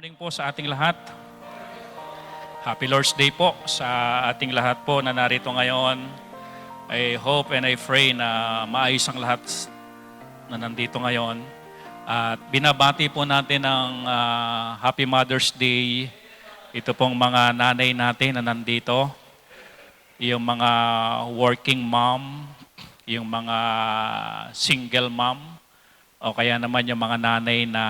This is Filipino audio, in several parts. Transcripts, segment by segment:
Morning po sa ating lahat. Happy Lord's Day po sa ating lahat po na narito ngayon. I hope and I pray na maayos ang lahat na nandito ngayon. At binabati po natin ang Happy Mother's Day. Ito pong mga nanay natin na nandito. Yung mga working mom, yung mga single mom, o kaya naman yung mga nanay na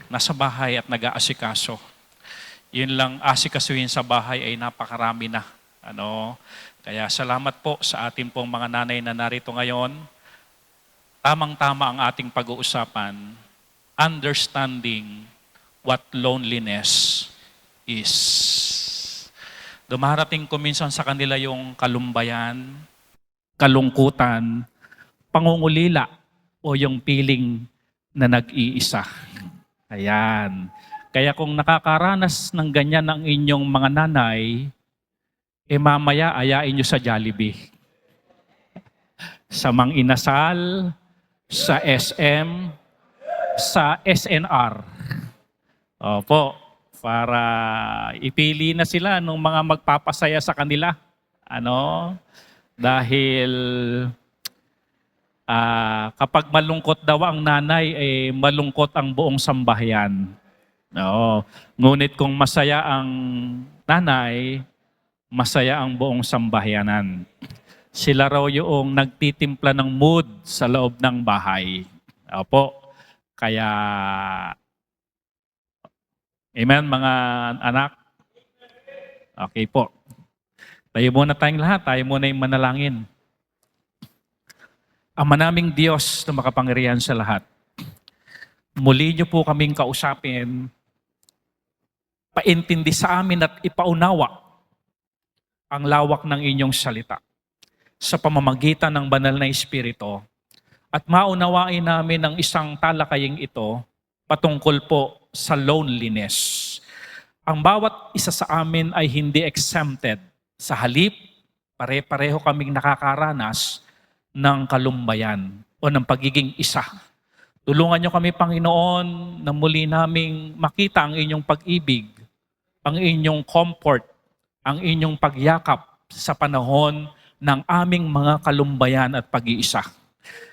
nasa bahay at nag-aasikaso. Yun lang, asikasuhin sa bahay ay napakarami na. Kaya salamat po sa ating pong mga nanay na narito ngayon. Tamang-tama ang ating pag-uusapan, understanding what loneliness is. Dumarating ko minsan sa kanila yung kalumbayan, kalungkutan, pangungulila, o yung feeling na nag-iisa. Ayan. Kaya kung nakakaranas ng ganyan ang inyong mga nanay, mamaya ayain nyo sa Jollibee. Sa Mang Inasal, sa SM, sa SNR. Opo, para ipili na sila ng mga magpapasaya sa kanila. Dahil kapag malungkot daw ang nanay, malungkot ang buong sambahayan. Ngunit kung masaya ang nanay, masaya ang buong sambahayanan. Sila raw yung nagtitimpla ng mood sa loob ng bahay. Opo. Kaya, amen mga anak? Okay po. Tayo muna tayong lahat. Tayo muna yung manalangin. Ama naming Diyos na makapangyarihan sa lahat, muli niyo po kaming kausapin, paintindi sa amin at ipaunawa ang lawak ng inyong salita sa pamamagitan ng banal na Espiritu at maunawain namin ang isang talakaying ito patungkol po sa loneliness. Ang bawat isa sa amin ay hindi exempted. Sa halip, pare-pareho kaming nakakaranas ng kalumbayan o ng pagiging isa. Tulungan niyo kami, Panginoon, na muli naming makita ang inyong pag-ibig, ang inyong comfort, ang inyong pagyakap sa panahon ng aming mga kalumbayan at pag-iisa.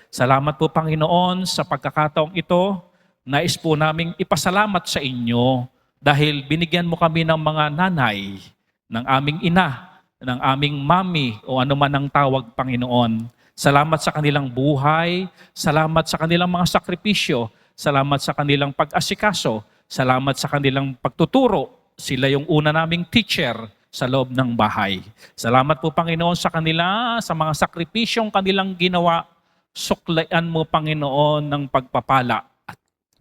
Salamat po, Panginoon, sa pagkakataong ito. Nais po naming ipasalamat sa inyo dahil binigyan mo kami ng mga nanay, ng aming ina, ng aming mami o anuman ang tawag, Panginoon. Salamat sa kanilang buhay, salamat sa kanilang mga sakripisyo, salamat sa kanilang pag-asikaso, salamat sa kanilang pagtuturo. Sila yung una naming teacher sa loob ng bahay. Salamat po, Panginoon, sa kanila, sa mga sakripisyong kanilang ginawa. Suklayan mo, Panginoon, ng pagpapala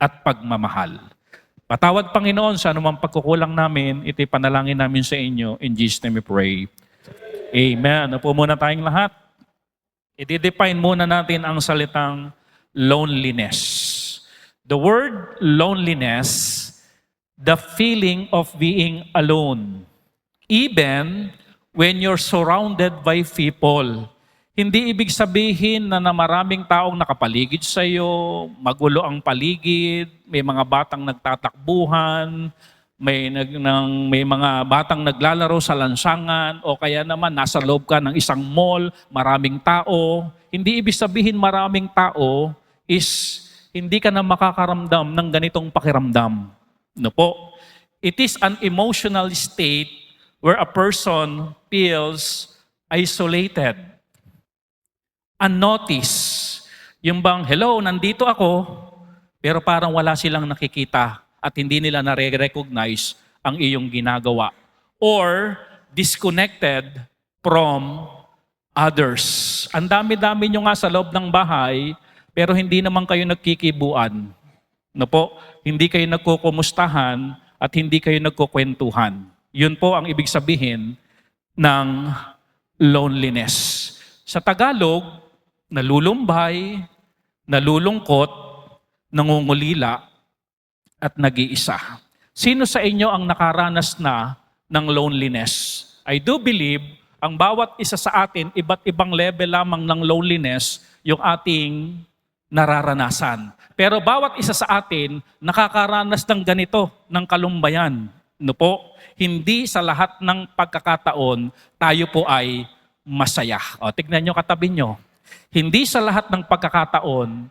at pagmamahal. Patawad, Panginoon, sa anumang pagkukulang namin, ito'y panalangin namin sa inyo. In Jesus' name we pray. Amen. Upo muna tayong lahat. I-define muna natin ang salitang loneliness. The word loneliness, the feeling of being alone. Even when you're surrounded by people. Hindi ibig sabihin na maraming taong nakapaligid sa iyo, magulo ang paligid, may mga batang nagtatakbuhan, may mga batang naglalaro sa lansangan, o kaya naman nasa loob ka ng isang mall, maraming tao. Hindi ibig sabihin maraming tao is hindi ka na makakaramdam ng ganitong pakiramdam. Po? It is an emotional state where a person feels isolated, unnoticed. Yung bang, hello, nandito ako, pero parang wala silang nakikita at hindi nila na-recognize ang iyong ginagawa. Or disconnected from others. Ang dami-dami nyo nga sa loob ng bahay, pero hindi naman kayo nagkikibuan. Po? Hindi kayo nagkukumustahan at hindi kayo nagkukwentuhan. Yun po ang ibig sabihin ng loneliness. Sa Tagalog, nalulumbay, nalulungkot, nangungulila, at nag-iisa. Sino sa inyo ang nakaranas na ng loneliness? I do believe ang bawat isa sa atin, iba't ibang level lamang ng loneliness yung ating nararanasan. Pero bawat isa sa atin nakakaranas ng ganito, ng kalumbayan. No po? Hindi sa lahat ng pagkakataon tayo po ay masaya. O, tignan nyo katabi nyo. Hindi sa lahat ng pagkakataon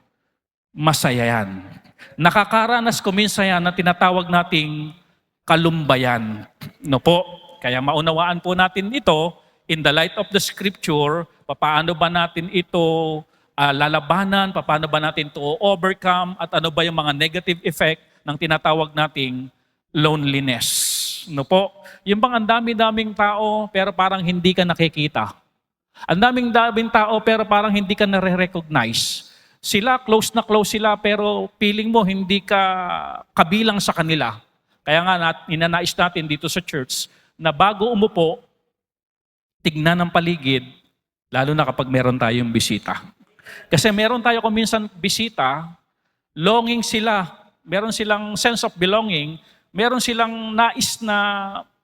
masaya yan. Nakakaranas ko minsan yan na tinatawag nating kalumbayan. No po? Kaya maunawaan po natin ito in the light of the scripture, paano ba natin ito lalabanan, paano ba natin ito overcome, at ano ba yung mga negative effect ng tinatawag nating loneliness. No po? Yung bang ang dami-daming tao pero parang hindi ka nakikita. Ang daming tao pero parang hindi ka nare-recognize. Sila, close na close sila pero feeling mo hindi ka kabilang sa kanila. Kaya nga inanais natin dito sa church na bago umupo, tignan ng paligid, lalo na kapag meron tayong bisita. Kasi meron tayo kung minsan bisita, longing sila, meron silang sense of belonging, meron silang nais na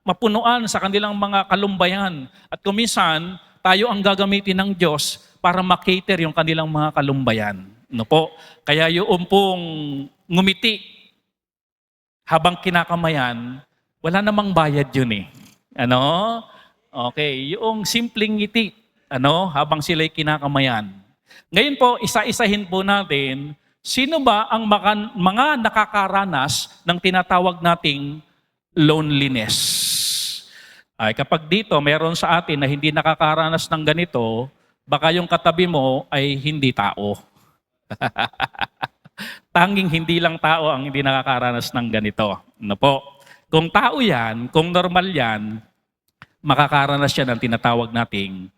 mapunuan sa kanilang mga kalumbayan. At kung minsan, tayo ang gagamitin ng Diyos para makater yung kanilang mga kalumbayan. No po? Kaya yung pong ngumiti habang kinakamayan, wala namang bayad yun eh. Ano? Okay, yung simpleng ngiti, habang sila'y kinakamayan. Ngayon po, isa-isahin po natin, sino ba ang mga nakakaranas ng tinatawag nating loneliness? Ay, kapag dito, meron sa atin na hindi nakakaranas ng ganito, baka yung katabi mo ay hindi tao. Tanging hindi lang tao ang hindi nakakaranas ng ganito. Ano po? Kung tao yan, kung normal yan, makakaranas siya ng tinatawag nating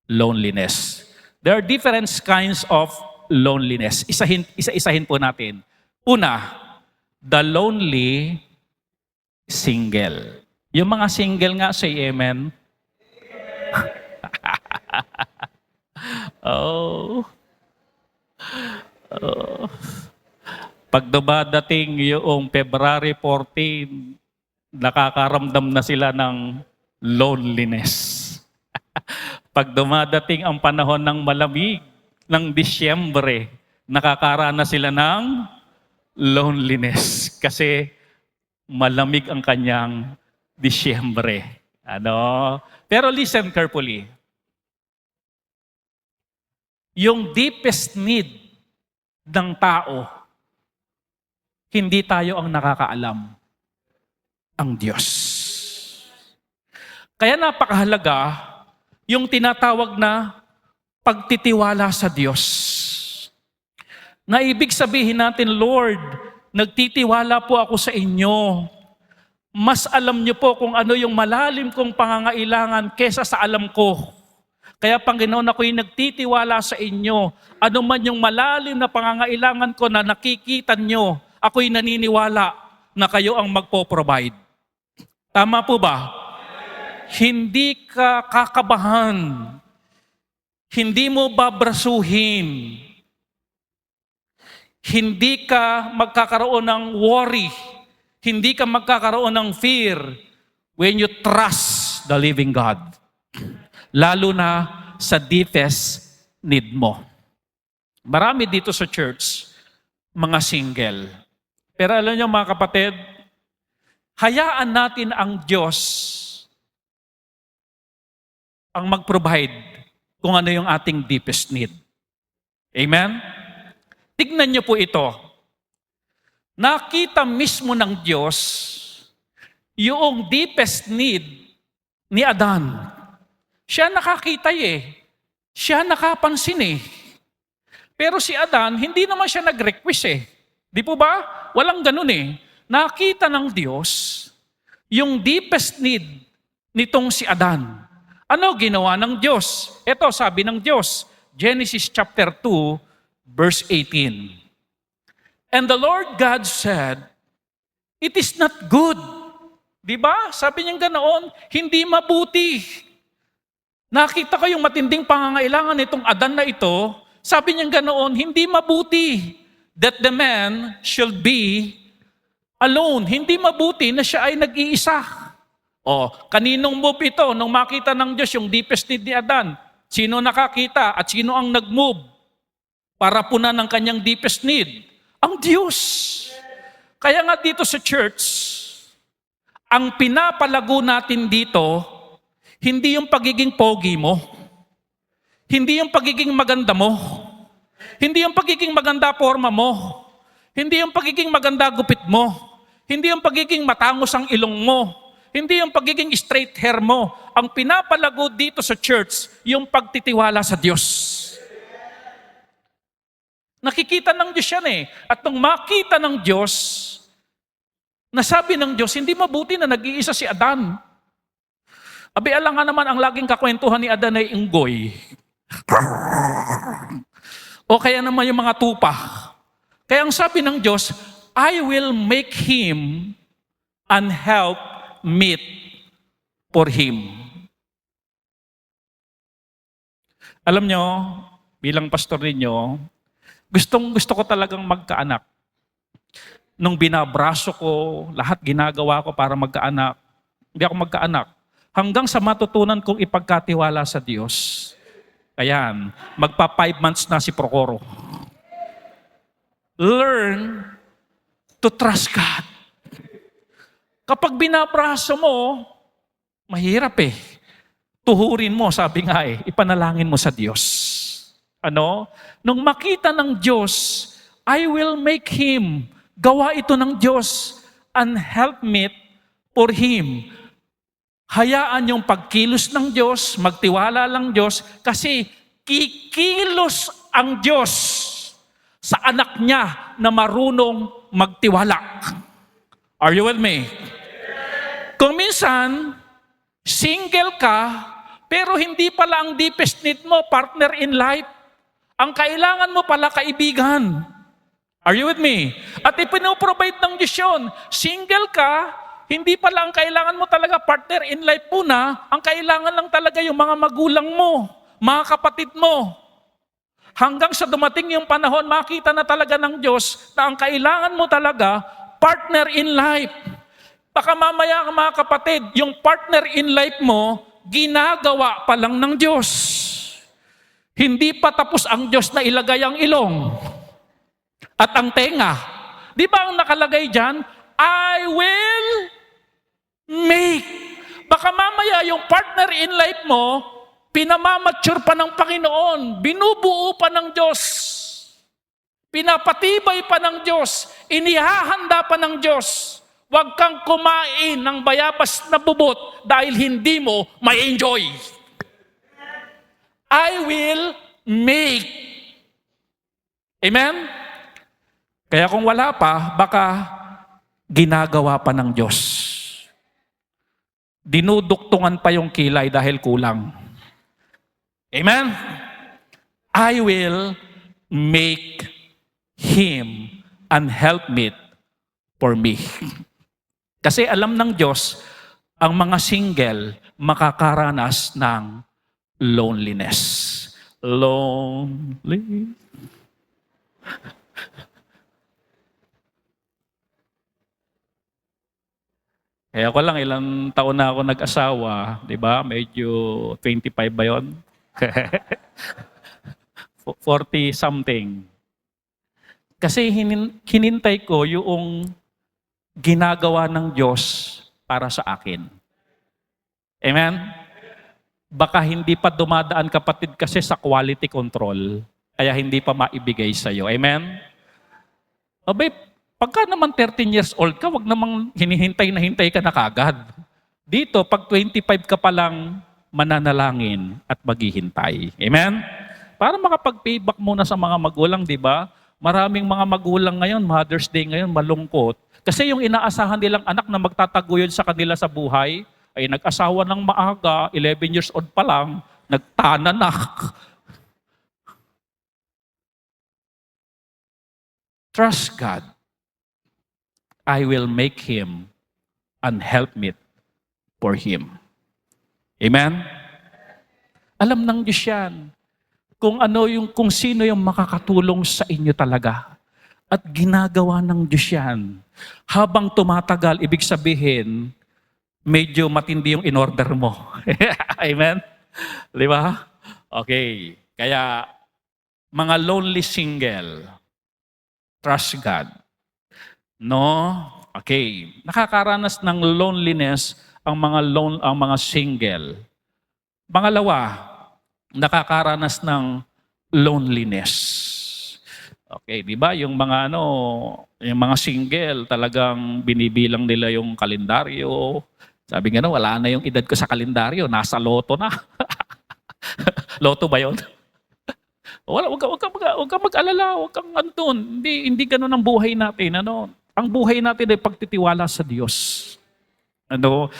loneliness. There are different kinds of loneliness. Isa-isahin po natin. Una, the lonely single. Yung mga single nga, say amen. Oh. Pag dumadating yung February 14, nakakaramdam na sila ng loneliness. Pag dumadating ang panahon ng malamig, ng Disyembre, nakakaranas sila ng loneliness. Kasi malamig ang kanyang Disyembre. Pero listen carefully. Yung deepest need ng tao, hindi tayo ang nakakaalam. Ang Diyos. Kaya napakahalaga yung tinatawag na pagtitiwala sa Diyos. Na ibig sabihin natin, Lord, nagtitiwala po ako sa inyo. Mas alam niyo po kung ano yung malalim kong pangangailangan kesa sa alam ko. Kaya Panginoon, ako'y nagtitiwala sa inyo. Ano man yung malalim na pangangailangan ko na nakikita nyo, ako'y naniniwala na kayo ang magpo-provide. Tama po ba? Hindi ka kakabahan. Hindi mo babrasuhin. Hindi ka magkakaroon ng worry. Hindi ka magkakaroon ng fear when you trust the living God. Lalo na sa deepest need mo. Marami dito sa church, mga single. Pero alam niyo mga kapatid, hayaan natin ang Diyos ang mag-provide kung ano yung ating deepest need. Amen? Tignan niyo po ito. Nakita mismo ng Diyos yung deepest need ni Adan. Siya nakakita Siya nakapansin Pero si Adan, hindi naman siya nag-request Di po ba? Walang ganun Nakita ng Diyos yung deepest need nitong si Adan. Ano ginawa ng Diyos? Ito, sabi ng Diyos, Genesis chapter 2, verse 18. And the Lord God said, it is not good. Di ba? Sabi niya ganoon, hindi mabuti. Nakita ko yung matinding pangangailangan nitong Adan na ito. Sabi niya ganoon, hindi mabuti that the man should be alone. Hindi mabuti na siya ay nag-iisa. Kaninong move ito nung makita ng Diyos yung deepest need ni Adan? Sino nakakita at sino ang nag-move? para punan ng kanyang deepest need? Ang Diyos. Kaya nga dito sa church, ang pinapalago natin dito, hindi yung pagiging pogi mo, hindi yung pagiging maganda mo, hindi yung pagiging maganda forma mo, hindi yung pagiging maganda gupit mo, hindi yung pagiging matangos ang ilong mo, hindi yung pagiging straight hair mo. Ang pinapalago dito sa church, yung pagtitiwala sa Diyos. Nakikita ng Diyos yan eh. At nung makita ng Diyos, nasabi ng Diyos, hindi mabuti na nag-iisa si Adan. Abi, alam nga naman ang laging kakwentuhan ni Adan ay inggoy. O kaya naman yung mga tupa. Kaya ang sabi ng Diyos, I will make him an help meet for him. Alam nyo, bilang pastor ninyo, gusto ko talagang magkaanak. Nung binabraso ko, lahat ginagawa ko para magkaanak. Hindi ako magkaanak. Hanggang sa matutunan kong ipagkatiwala sa Diyos. Ayan, magpa 5 months na si Procoro. Learn to trust God. Kapag binabraso mo, mahirap eh. Tuhurin mo, sabi nga eh, ipanalangin mo sa Diyos. Ano? Nung makita ng Diyos, I will make him, gawa ito ng Diyos, an helpmeet for him. Hayaan yung pagkilos ng Diyos, magtiwala lang Diyos, kasi kikilos ang Diyos sa anak niya na marunong magtiwala. Are you with me? Kung minsan, single ka, pero hindi pala ang deepest need mo, partner in life. Ang kailangan mo pala, kaibigan. Are you with me? At ipinoprovide ng Diyos yun. Single ka, hindi pala ang kailangan mo talaga partner in life muna, ang kailangan lang talaga yung mga magulang mo, mga kapatid mo. Hanggang sa dumating yung panahon, makita na talaga ng Diyos na ang kailangan mo talaga, partner in life. Baka mamaya mga kapatid, yung partner in life mo, ginagawa pa lang ng Diyos. Hindi pa tapos ang Diyos na ilagay ang ilong at ang tenga. Di ba ang nakalagay dyan? I will make. Baka mamaya yung partner in life mo, pinamamature pa ng Panginoon, binubuo pa ng Diyos, pinapatibay pa ng Diyos, inihahanda pa ng Diyos. Huwag kang kumain ng bayabas na bubot dahil hindi mo ma-enjoy. I will make. Amen? Kaya kung wala pa, baka ginagawa pa ng Diyos. Dinuduktungan pa yung kilay dahil kulang. Amen? I will make him an helpmeet for me. Kasi alam ng Diyos, ang mga single makakaranas ng loneliness. Lonely. Kaya ko lang, ilang taon na ako nag-asawa, di ba? Medyo 25 ba yun? 40 something. Kasi hinintay ko yung ginagawa ng Diyos para sa akin. Amen? Baka hindi pa dumadaan, kapatid, kasi sa quality control, kaya hindi pa maibigay sa'yo. Amen? Abay, pagka naman 13 years old ka, wag namang hinihintay ka na kagad. Dito, pag 25 ka pa lang, mananalangin at maghihintay. Amen? Para makapag-payback muna sa mga magulang, di ba? Maraming mga magulang ngayon, Mother's Day ngayon, malungkot. Kasi yung inaasahan nilang anak na magtataguyod sa kanila sa buhay, ay nag-asawa ng maaga, 11 years old pa lang, nagtananak. Trust God. I will make him an helpmeet for him. Amen? Alam ng Diyos yan. Kung sino yung makakatulong sa inyo talaga. At ginagawa ng Diyos yan. Habang tumatagal, ibig sabihin, medyo matindi yung in-order mo. Amen? Di ba? Okay. Kaya, Mga lonely single, trust God. No? Okay. Nakakaranas ng loneliness ang mga single. Pangalawa, nakakaranas ng loneliness. Okay, di ba? Yung mga single, talagang binibilang nila yung kalendaryo. Sabi nga wala na yung edad ko sa kalendaryo, nasa loto na. Loto ba yun? Huwag kang mag-alala, huwag kang andun. Hindi ganun ang buhay natin. Ang buhay natin ay pagtitiwala sa Diyos.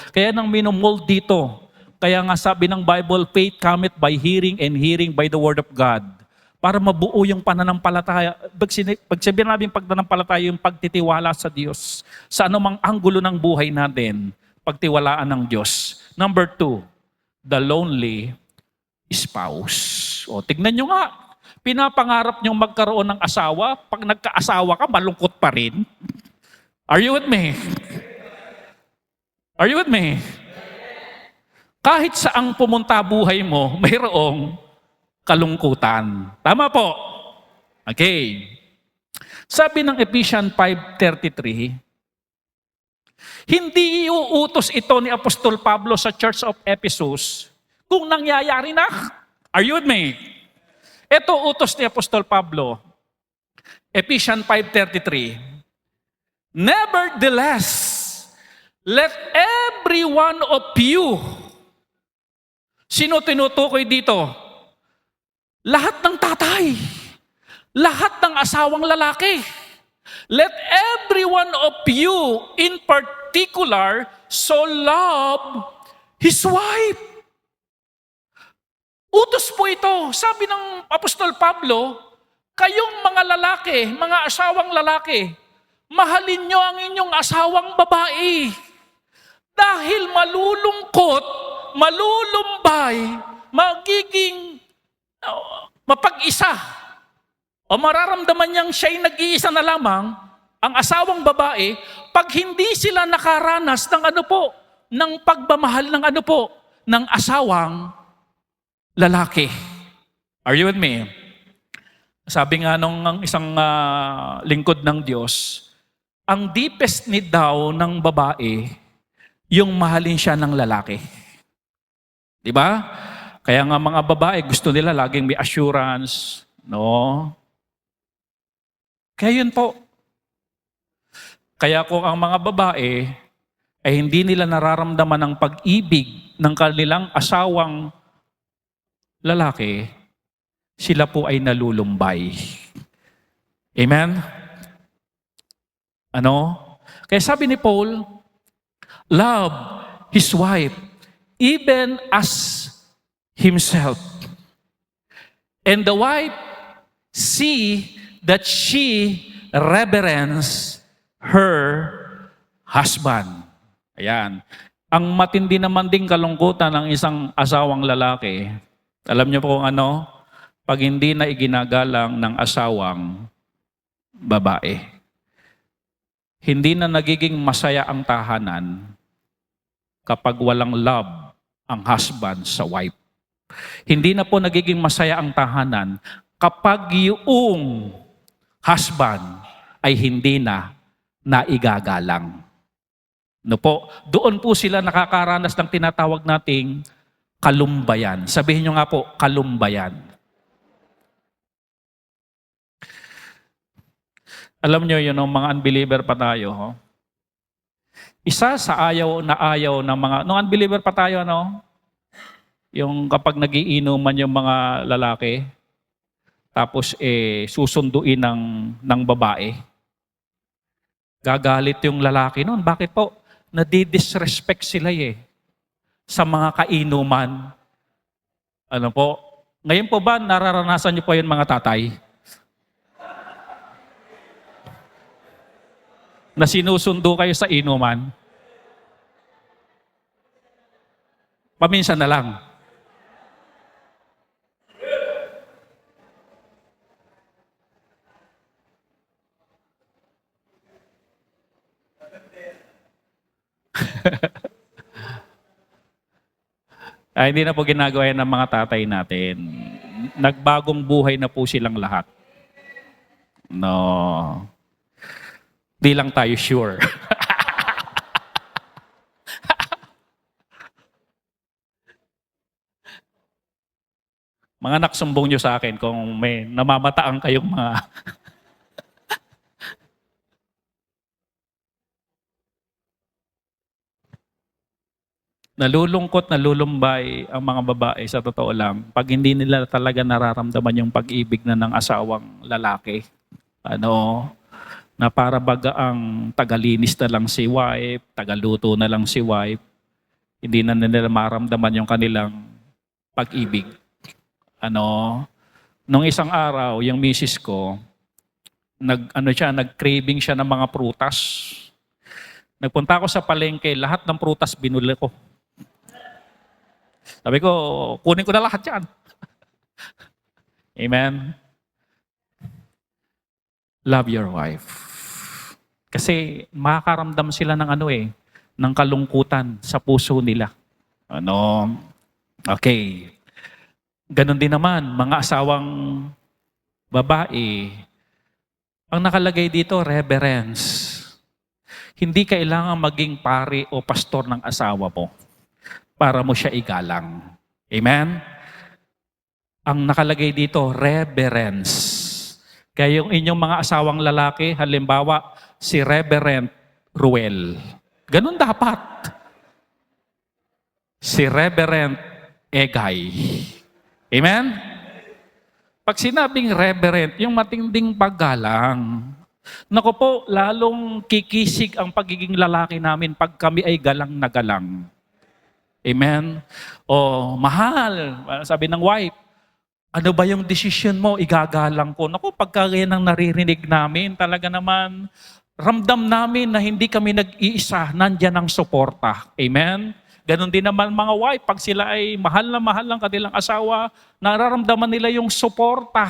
Kaya nang minomold dito. Kaya nga sabi ng Bible, faith cometh by hearing and hearing by the word of God. Para mabuo yung pananampalataya. Pag sabihin namin pananampalataya, yung pagtitiwala sa Diyos. Sa anumang anggulo ng buhay natin, pagtiwalaan ng Diyos. Number 2, the lonely spouse. O, tignan nyo nga. Pinapangarap nyong magkaroon ng asawa. Pag nagkaasawa ka, malungkot pa rin. Are you with me? Are you with me? Kahit saang pumunta buhay mo, mayroong kalungkutan. Tama po? Okay. Sabi ng Ephesians 5:33, hindi iuutos ito ni Apostol Pablo sa Church of Ephesus kung nangyayari na. Are you with me? Ito utos ni Apostol Pablo. Ephesians 5:33. Nevertheless, let every one of you. Sino tinutukoy dito? Lahat ng tatay. Lahat ng asawang lalaki. Let every one of you in particular so love his wife. Utos po ito. Sabi ng Apostol Pablo, kayong mga lalaki, mga asawang lalaki, mahalin nyo ang inyong asawang babae. Dahil malulungkot, malulumbay, magiging mapag-isa. O mararamdaman niyang siya'y nag-iisa na lamang, ang asawang babae, pag hindi sila nakaranas ng ng pagmamahal ng ng asawang lalaki. Are you with me? Sabi nga nung isang lingkod ng Diyos, ang deepest need daw ng babae, yung mahalin siya ng lalaki. Di ba? Kaya nga mga babae, gusto nila laging may assurance. No? Kaya yun po. Kaya kung ang mga babae ay hindi nila nararamdaman ang pag-ibig ng kanilang asawang lalaki, sila po ay nalulumbay. Amen? Kaya sabi ni Paul, love his wife, even as himself. And the wife see that she reverence her husband. Ayan. Ang matindi naman ding kalungkutan ng isang asawang lalaki, alam niyo po kung ano? Pag hindi na iginagalang ng asawang babae. Hindi na nagiging masaya ang tahanan kapag walang love ang husband sa wife. Hindi na po nagiging masaya ang tahanan kapag yung husband ay hindi na naigagalang. Doon po sila nakakaranas ng tinatawag nating kalumbayan. Sabihin nyo nga po, kalumbayan. Alam nyo yun, mga unbeliever pa tayo. Isa sa ayaw ng mga, nung unbeliever pa tayo, yung kapag nagiinuman yung mga lalaki, tapos susunduin ng babae. Gagalit yung lalaki noon. Bakit po? Nadi-disrespect sila sa mga kainuman. Ngayon po ba nararanasan niyo po yun mga tatay? Na sinusundo kayo sa inuman? Paminsan na lang. Hindi na po ginagawa yan ng mga tatay natin. nagbagong buhay na po silang lahat. No. Di lang tayo sure. Mga anak, sumbong nyo sa akin kung may namamataan kayong mga nalulungkot, nalulumbay ang mga babae sa totoo lang pag hindi nila talaga nararamdaman yung pag-ibig na ng asawang lalaki. Na para baga ang tagalinis na lang si wife, tagaluto na lang si wife, hindi na nila maramdaman yung kanilang pag-ibig. Nung isang araw, yung misis ko, nag-craving siya ng mga prutas. Nagpunta ako sa palengke, lahat ng prutas binuli ko. Sabi ko, kunin ko na lahat yan. Amen? Love your wife. Kasi makakaramdam sila ng ng kalungkutan sa puso nila. Okay. Ganon din naman, mga asawang babae, ang nakalagay dito, reverence. Hindi kailangan maging pari o pastor ng asawa mo para mo siya igalang. Amen? Ang nakalagay dito, reverence. Kaya yung inyong mga asawang lalaki, halimbawa, si Reverend Ruel. Ganun dapat. Si Reverend Egay. Amen? Pag sinabing reverend, yung matinding paggalang. Naku po, lalong kikisig ang pagiging lalaki namin pag kami ay galang na galang. Amen? O, mahal, sabi ng wife, ano ba yung decision mo? Igagalang ko. Naku, pagka yan ang naririnig namin, talaga naman, ramdam namin na hindi kami nag-iisa, nandyan ang suporta. Amen? Ganon din naman mga wife, pag sila ay mahal ng kanilang asawa, nararamdaman nila yung suporta,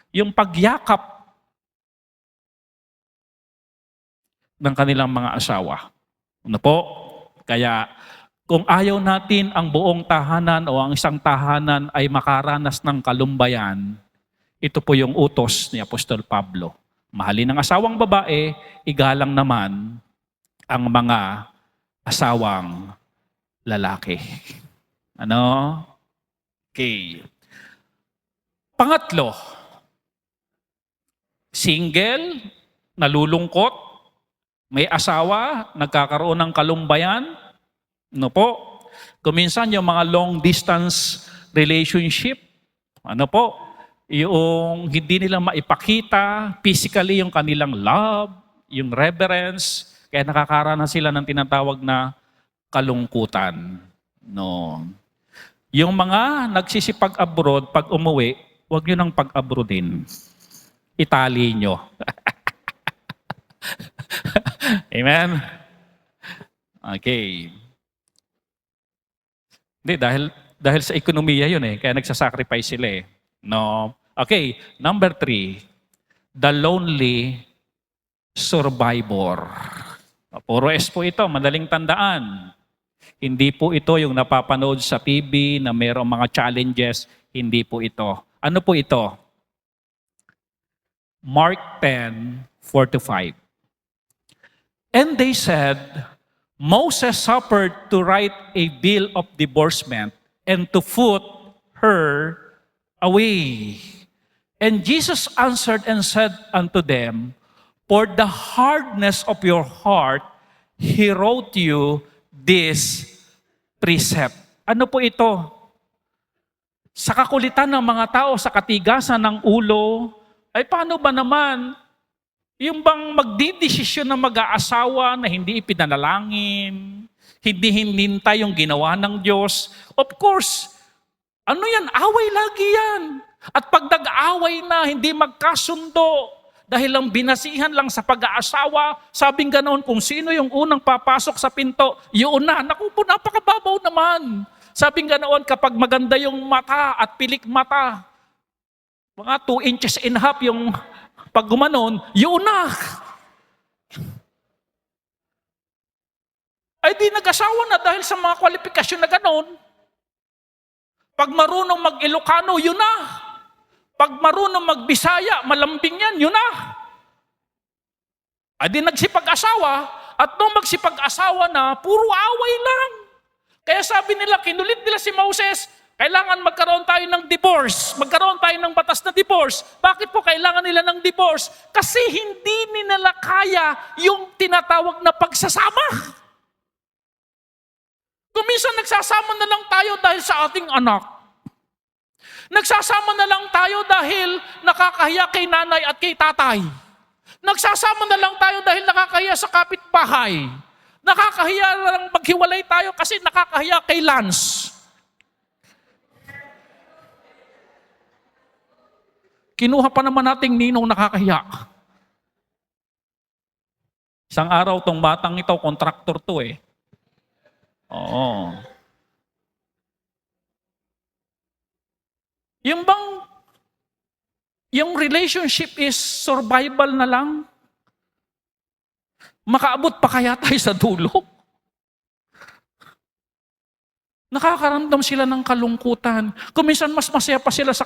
yung pagyakap ng kanilang mga asawa. Ano po? Kaya kung ayaw natin ang buong tahanan o ang isang tahanan ay makaranas ng kalumbayan, ito po yung utos ni Apostol Pablo. Mahalin ang asawang babae, igalang naman ang mga asawang lalaki. Okay. Pangatlo, single, nalulungkot, may asawa, nagkakaroon ng kalumbayan. Kuminsan yung mga long distance relationship, yung hindi nila maipakita physically yung kanilang love, yung reverence, kaya nakakaranas sila ng tinatawag na kalungkutan. Yung mga nagsisipag-abroad, pag umuwi, huwag nyo nang pag-abroadin. Itali nyo. Amen? Okay. Hindi, dahil sa ekonomiya yun kaya nagsasacrifice sila Okay, number 3, the lonely survivor. Puro S po ito, madaling tandaan. Hindi po ito yung napapanood sa TV na mayroong mga challenges. Hindi po ito. Ano po ito? Mark 10:4-5. And they said, Moses suffered to write a bill of divorcement and to put her away. And Jesus answered and said unto them, For the hardness of your heart, He wrote you this precept. Ano po ito? Sa kakulitan ng mga tao, sa katigasan ng ulo, ay paano ba naman yung bang magdidesisyon na mag-aasawa na hindi ipinanalangin, hindi hinintay yung ginawa ng Diyos? Of course, ano yan? Away lagi yan. At pag nag-away na, hindi magkasundo, dahil lang binasihan lang sa pag-aasawa, sabing ganoon, kung sino yung unang papasok sa pinto, yun na. Naku po, napakababaw naman. Sabing ganoon, kapag maganda yung mata at pilik mata, mga 2.5 inches yung pag gumanon, yun na. Ay di nag-asawa na dahil sa mga kwalifikasyon na ganoon. Pag marunong mag-Ilocano, yun na. Pag marunong magbisaya, malambing yan, yun na. Adi nagsipag-asawa, at nung magsipag-asawa na, puro away lang. Kaya sabi nila, kinulit nila si Moses, kailangan magkaroon tayo ng divorce. Magkaroon tayo ng batas na divorce. Bakit po kailangan nila ng divorce? Kasi hindi nila kaya yung tinatawag na pagsasama. Kung minsan nagsasama na lang tayo dahil sa ating anak. Nagsasama na lang tayo dahil nakakahiya kay nanay at kay tatay. Nagsasama na lang tayo dahil nakakahiya sa kapitbahay. Nakakahiya lang maghiwalay tayo kasi nakakahiya kay Lance. Kinuha pa naman nating ninong nakakahiya. Isang araw tong batang ito, kontraktor to eh. Oo. Yung relationship is survival na lang? Makaabot pa kaya tayo sa dulo? Nakakaramdam sila ng kalungkutan. Kung minsan mas masaya pa sila sa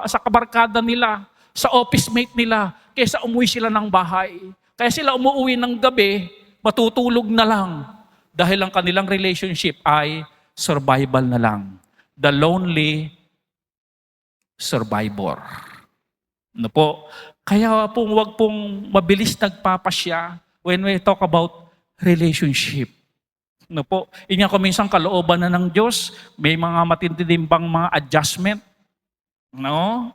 sa kabarkada nila, sa office mate nila, kaysa umuwi sila ng bahay. Kaya sila umuwi ng gabi, matutulog na lang. Dahil ang kanilang relationship ay survival na lang. The lonely survivor. Ano po? Kaya po wag pong mabilis nagpapasya when we talk about relationship. No po, inya ko minsan kalooban na ng Diyos, may mga matinding bang mga adjustment. No?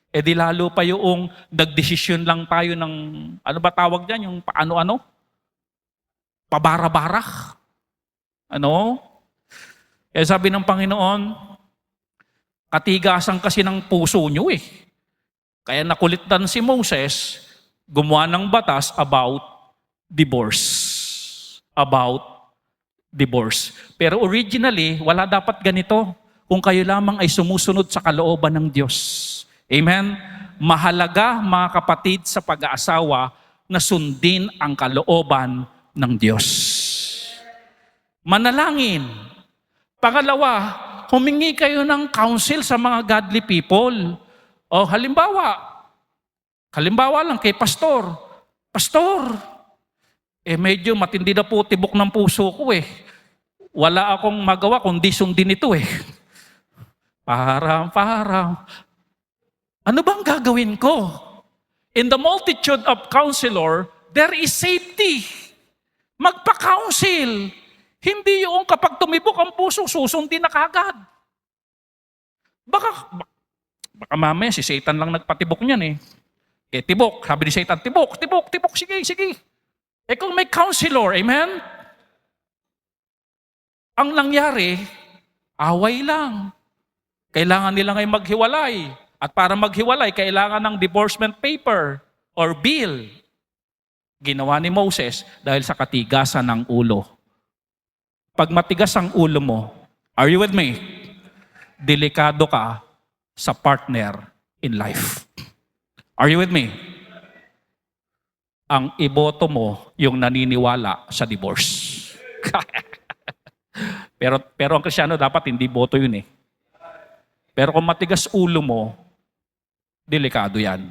E di lalo pa yung nagdesisyon lang tayo ng, ano ba tawag dyan, yung paano-ano? Pabara-barak. Ano? Kaya sabi ng Panginoon, katigasan kasi ng puso nyo eh. Kaya nakulitan si Moses, gumawa ng batas about divorce. Pero originally, wala dapat ganito kung kayo lamang ay sumusunod sa kalooban ng Diyos. Amen? Mahalaga, mga kapatid, sa pag-aasawa na sundin ang kalooban ng Diyos. Manalangin. Pangalawa, humingi kayo ng counsel sa mga godly people. O halimbawa lang kay pastor. Pastor, medyo matindi na po tibok ng puso ko eh. Wala akong magawa kundi sundin ito eh. Parang. Ano bang gagawin ko? In the multitude of counselor, there is safety. Magpa-counsel. Hindi yung kapag tumibok ang puso, susundin na kagad. Baka mamaya si Satan lang nagpatibok niyan eh. Tibok. Sabi ni Satan, tibok. Sige. Kung may counselor, amen? Ang nangyari, away lang. Kailangan nila ngayon maghiwalay. At para maghiwalay, kailangan ng divorcement paper or bill. Ginawa ni Moses dahil sa katigasan ng ulo. Pag matigas ang ulo mo, are you with me? Delikado ka sa partner in life. Are you with me? Ang iboto mo yung naniniwala sa divorce. pero ang Kristiyano dapat hindi boto yun eh. Pero kung matigas ulo mo, delikado yan.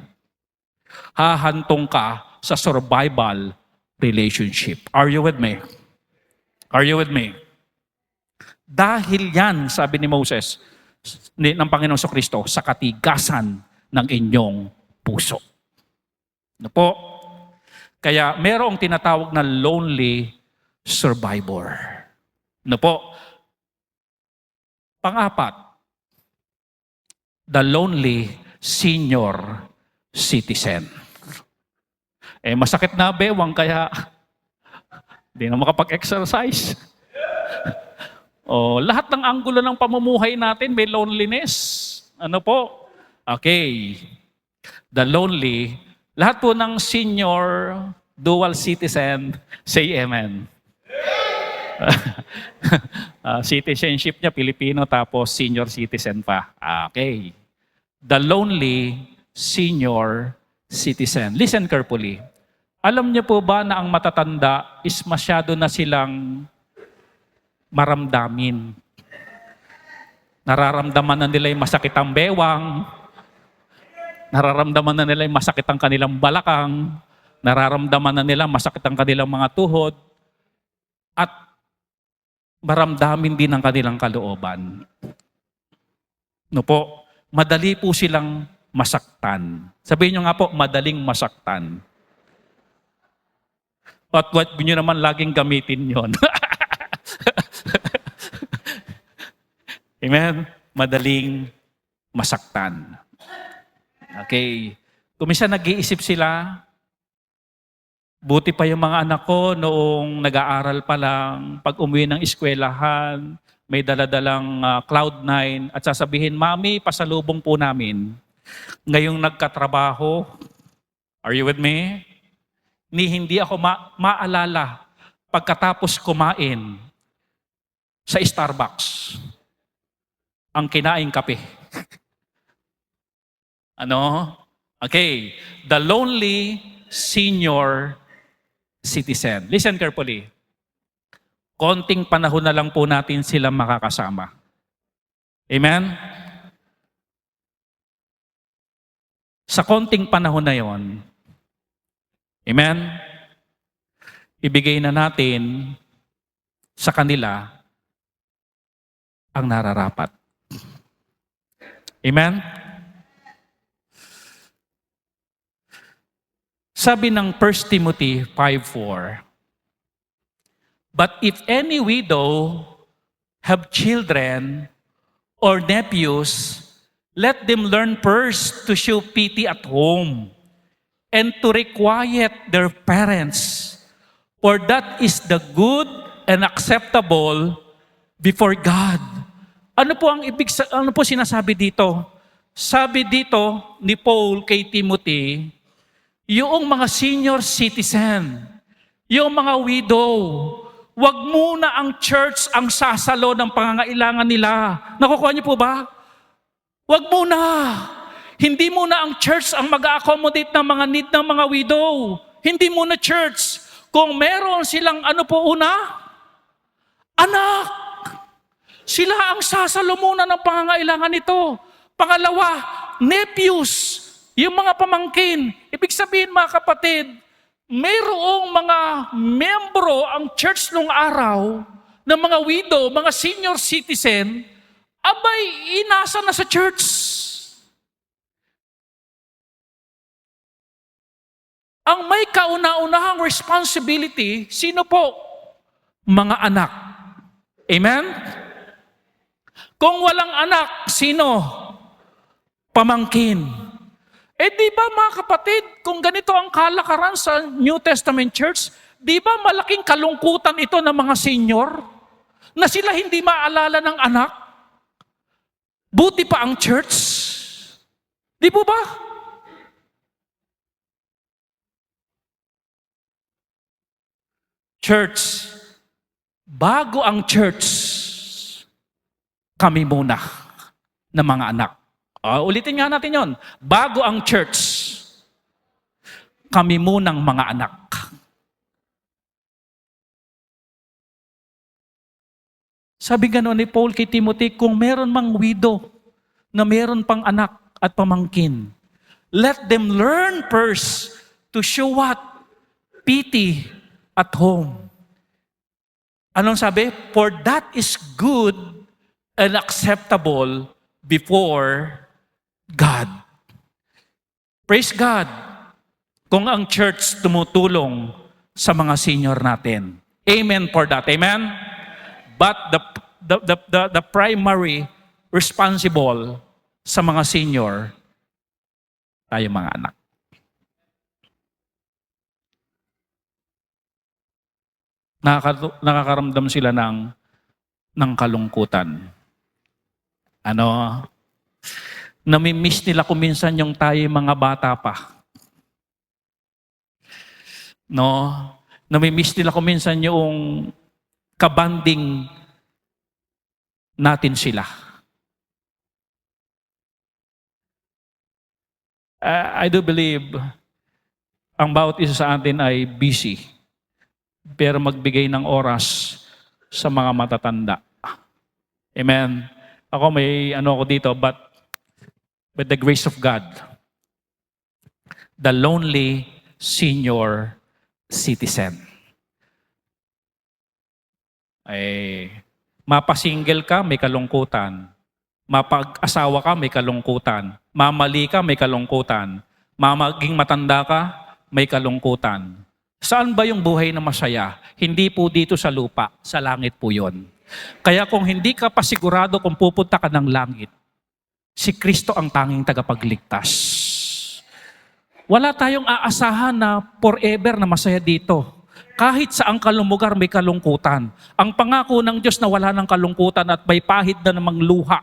Hahantong ka sa survival relationship. Are you with me? Are you with me? Dahil yan, sabi ni Moses, ng Panginoong Kristo, sa katigasan ng inyong puso. Ano po? Kaya merong tinatawag na lonely survivor. Ano po? Pang-apat, the lonely senior citizen. Masakit na bewang kaya hindi na makapag-exercise. Lahat ng anggulo ng pamumuhay natin may loneliness. Ano po? Okay. The lonely, lahat po ng senior dual citizen, say amen. Citizenship niya Pilipino tapos senior citizen pa. Okay. The lonely senior citizen. Listen carefully. Alam niyo po ba na ang matatanda is masyado na silang maramdamin. Nararamdaman na nila yung masakit ang bewang, Nararamdaman na nila yung masakit ang kanilang balakang, nararamdaman na nila masakit ang kanilang mga tuhod, at maramdamin din ang kanilang kalooban. No po, madali po silang masaktan. Sabihin nyo nga po, madaling masaktan. At what nyo naman laging gamitin yon. Amen? Madaling masaktan. Okay. Kung minsan nag-iisip sila, buti pa yung mga anak ko noong nag-aaral pa lang, pag umuwi ng eskwelahan, may daladalang Cloud9 at sasabihin, Mami, pasalubong po namin. Ngayong nagkatrabaho, are you with me? Hindi ako maalala pagkatapos kumain sa Starbucks ang kinaing kape. Ano? Okay. The lonely senior citizen. Listen carefully. Konting panahon na lang po natin sila makakasama. Amen? Sa konting panahon na yon, amen? Ibigay na natin sa kanila ang nararapat. Amen? Sabi ng 1 Timothy 5:4, But if any widow have children or nephews, let them learn first to show pity at home and to requite their parents, for that is the good and acceptable before God. Ano po sinasabi dito? Sabi dito ni Paul kay Timothy, yung mga senior citizen, yung mga widow, wag muna ang church ang sasalo ng pangangailangan nila. Nakukuha niyo po ba? Wag muna. Hindi muna ang church ang mag-accommodate ng mga need ng mga widow. Hindi muna church. Kung meron silang anak. Sila ang sasalo muna ng pangangailangan nito. Pangalawa, nephews, yung mga pamangkin. Ibig sabihin mga kapatid, mayroong mga membro ang church nung araw ng mga widow, mga senior citizen, abay, inasa na sa church. Ang may kauna-unahang responsibility, sino po? Mga anak. Amen? Kung walang anak, sino? Pamangkin. Di ba mga kapatid, kung ganito ang kalakaran sa New Testament Church, di ba malaking kalungkutan ito ng mga senior? Na sila hindi maalala ng anak? Buti pa ang church? Di po ba? Church, bago ang church, kami muna na mga anak. Ulitin nga natin yon. Bago ang church, kami munang mga anak. Sabi gano'n ni Paul kay Timothy, kung meron mang widow na meron pang anak at pamangkin, let them learn first to show what? Pity at home. Anong sabi? For that is good and acceptable before God. Praise God. Kung ang church tumutulong sa mga senior natin. Amen for that. Amen? But the primary responsible sa mga senior, tayo mga anak. Nakakaramdam sila ng kalungkutan. Namimiss nila kuminsan yung tayo mga bata pa. Namimiss nila kuminsan yung kabanding natin sila. I do believe ang bawat isa sa atin ay busy, pero magbigay ng oras sa mga matatanda. Amen. Ako may ako dito, but with the grace of God, the lonely senior citizen. Ay, mapasingle ka, may kalungkutan. Mapag-asawa ka, may kalungkutan. Mamali ka, may kalungkutan. Mamaging matanda ka, may kalungkutan. Saan ba yung buhay na masaya? Hindi po dito sa lupa, sa langit po yon. Kaya kung hindi ka pa sigurado kung pupunta ka ng langit, si Kristo ang tanging tagapagligtas. Wala tayong aasahan na forever na masaya dito. Kahit saang kalumugar may kalungkutan. Ang pangako ng Diyos na wala ng kalungkutan at may pahid na namang luha,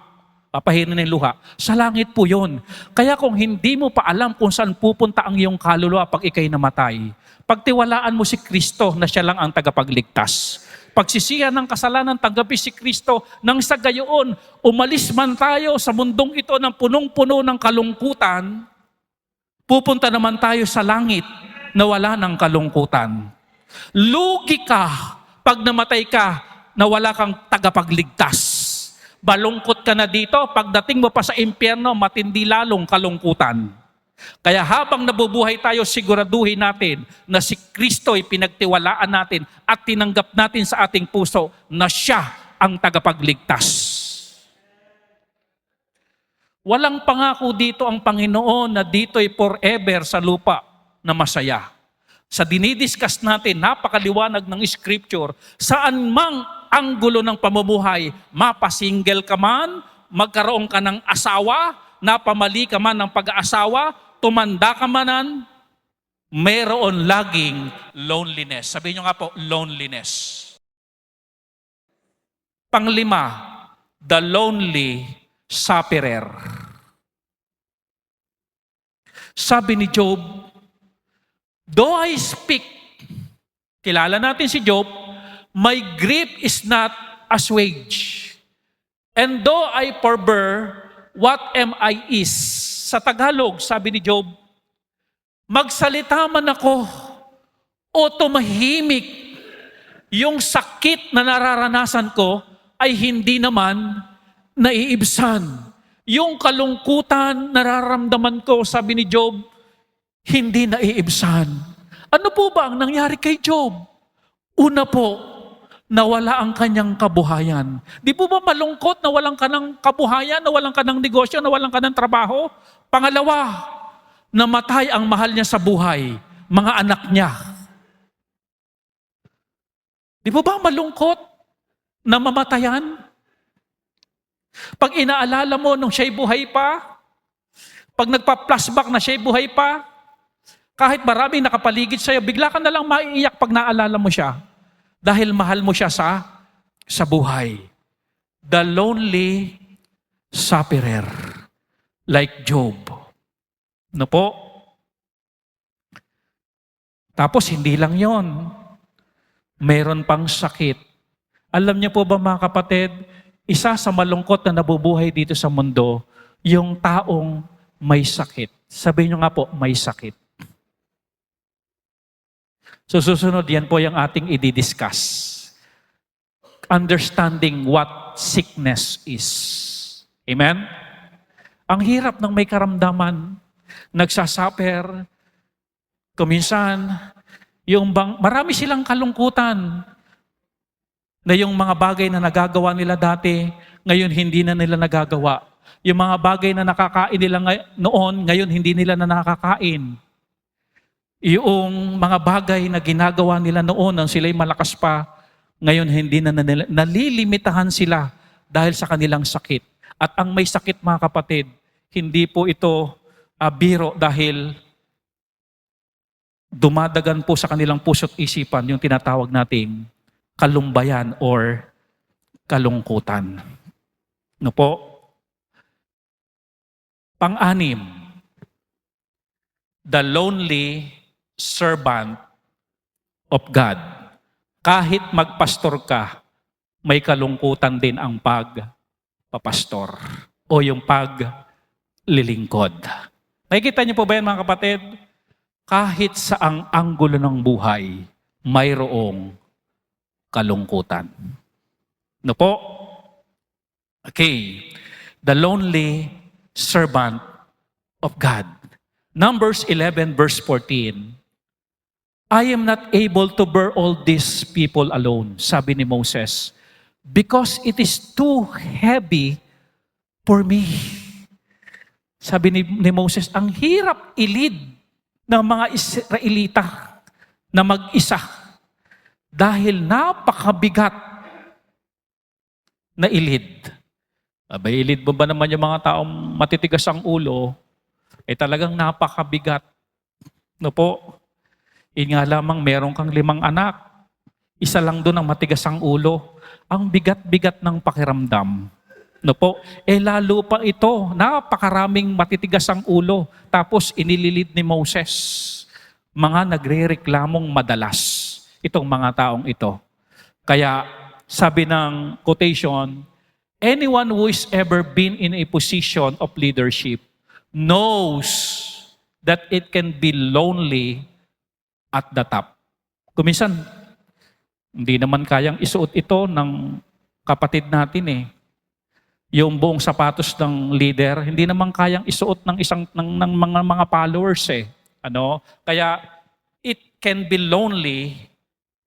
papahirin ng luha, sa langit po yun. Kaya kung hindi mo pa alam kung saan pupunta ang iyong kaluluwa pag ikay namatay, pagtiwalaan mo si Kristo na siya lang ang tagapagligtas. Pagsisihan ng kasalanan, tanggapin si Kristo, nang sa gayoon, umalis man tayo sa mundong ito ng punong-puno ng kalungkutan, pupunta naman tayo sa langit na wala ng kalungkutan. Lugi ka pag namatay ka na wala kang tagapagligtas. Balungkot ka na dito, pagdating mo pa sa impyerno, matindi lalong kalungkutan. Kaya habang nabubuhay tayo, siguraduhin natin na si Kristo ay pinagtiwalaan natin at tinanggap natin sa ating puso na siya ang tagapagligtas. Walang pangako dito ang Panginoon na dito'y forever sa lupa na masaya. Sa dinidiscuss natin, napakaliwanag ng Scripture, saan mang anggulo ng pamumuhay, mapasingle ka man, magkaroon ka ng asawa, napamali ka man ng pag-aasawa, tumanda ka manan, mayroon laging loneliness. Sabihin nyo nga po, loneliness. Panglima, the lonely sufferer. Sabi ni Job, though I speak, kilala natin si Job, my grief is not assuaged. And though I forbear, what am I is? Sa Tagalog, sabi ni Job, magsalita man ako o tumahimik, yung sakit na nararanasan ko ay hindi naman naiibsan. Yung kalungkutan nararamdaman ko, sabi ni Job, hindi naiibsan. Ano po ba ang nangyari kay Job? Una po, nawala ang kanyang kabuhayan. Di po ba malungkot na walang ka ng kabuhayan, na walang ka ng negosyo, na walang ka ng trabaho? Pangalawa, namatay ang mahal niya sa buhay, mga anak niya. Di po ba malungkot na mamatayan? Pag inaalala mo nung siya'y buhay pa, pag nagpa-flashback na siya'y buhay pa, kahit maraming nakapaligid sa'yo, bigla ka na lang maiiyak pag naalala mo siya. Dahil mahal mo siya sa buhay. The lonely sufferer, like Job. No po? Tapos hindi lang yon. Meron pang sakit. Alam niyo po ba mga kapatid, isa sa malungkot na nabubuhay dito sa mundo, yung taong may sakit. Sabihin niyo nga po, may sakit. So susunod, yan po yung ating i-discuss. Understanding what sickness is. Amen? Ang hirap ng may karamdaman, nagsasuffer, kuminsan, marami silang kalungkutan na yung mga bagay na nagagawa nila dati, ngayon hindi na nila nagagawa. Yung mga bagay na nakakain nila noon, ngayon hindi nila na nakakain. Yung mga bagay na ginagawa nila noon nang sila'y malakas pa, ngayon hindi na nila, nalilimitahan sila dahil sa kanilang sakit. At ang may sakit mga kapatid, hindi po ito biro dahil dumadagan po sa kanilang puso't isipan yung tinatawag nating kalumbayan or kalungkutan. No po? Pang-anim, the lonely servant of God. Kahit magpastor ka, may kalungkutan din ang pagpapastor o yung paglilingkod. Nakikita niyo po ba yan mga kapatid? Kahit saang anggulo ng buhay, mayroong kalungkutan. No po? Okay. The lonely servant of God. Numbers 11 verse 14. I am not able to bear all these people alone, sabi ni Moses, because it is too heavy for me. Sabi ni Moses, ang hirap ilid ng mga Israelita na mag-isa dahil napakabigat na ilid. Abay, ilid mo ba naman yung mga taong matitigas ang ulo, talagang napakabigat. No po? Nga lamang meron kang 5 anak. Isa lang doon ang matigas ang ulo. Ang bigat-bigat ng pakiramdam. No po? Lalo pa ito, napakaraming matitigas ang ulo. Tapos inililid ni Moses. Mga nagre-reklamong madalas itong mga taong ito. Kaya sabi ng quotation, anyone who is ever been in a position of leadership knows that it can be lonely at the top. Kuminsan, hindi naman kayang isuot ito ng kapatid natin Yung buong sapatos ng leader, hindi naman kayang isuot ng mga followers Kaya it can be lonely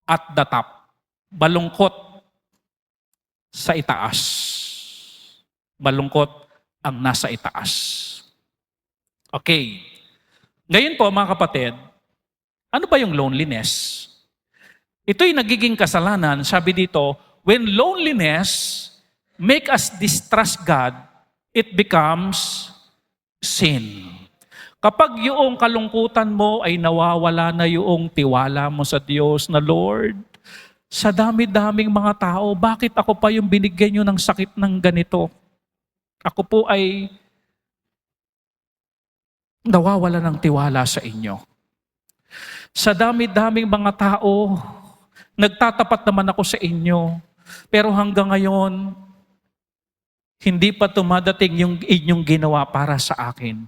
at the top. Balungkot sa itaas. Balungkot ang nasa itaas. Okay. Ngayon po mga kapatid, ano ba yung loneliness? Ito'y nagiging kasalanan, sabi dito, when loneliness make us distrust God, it becomes sin. Kapag yung kalungkutan mo ay nawawala na yung tiwala mo sa Diyos na Lord, sa dami-daming mga tao, bakit ako pa yung binigyan nyo ng sakit ng ganito? Ako po ay nawawala ng tiwala sa inyo. Sa dami-daming mga tao, nagtatapat naman ako sa inyo. Pero hanggang ngayon, hindi pa tumadating yung inyong ginawa para sa akin.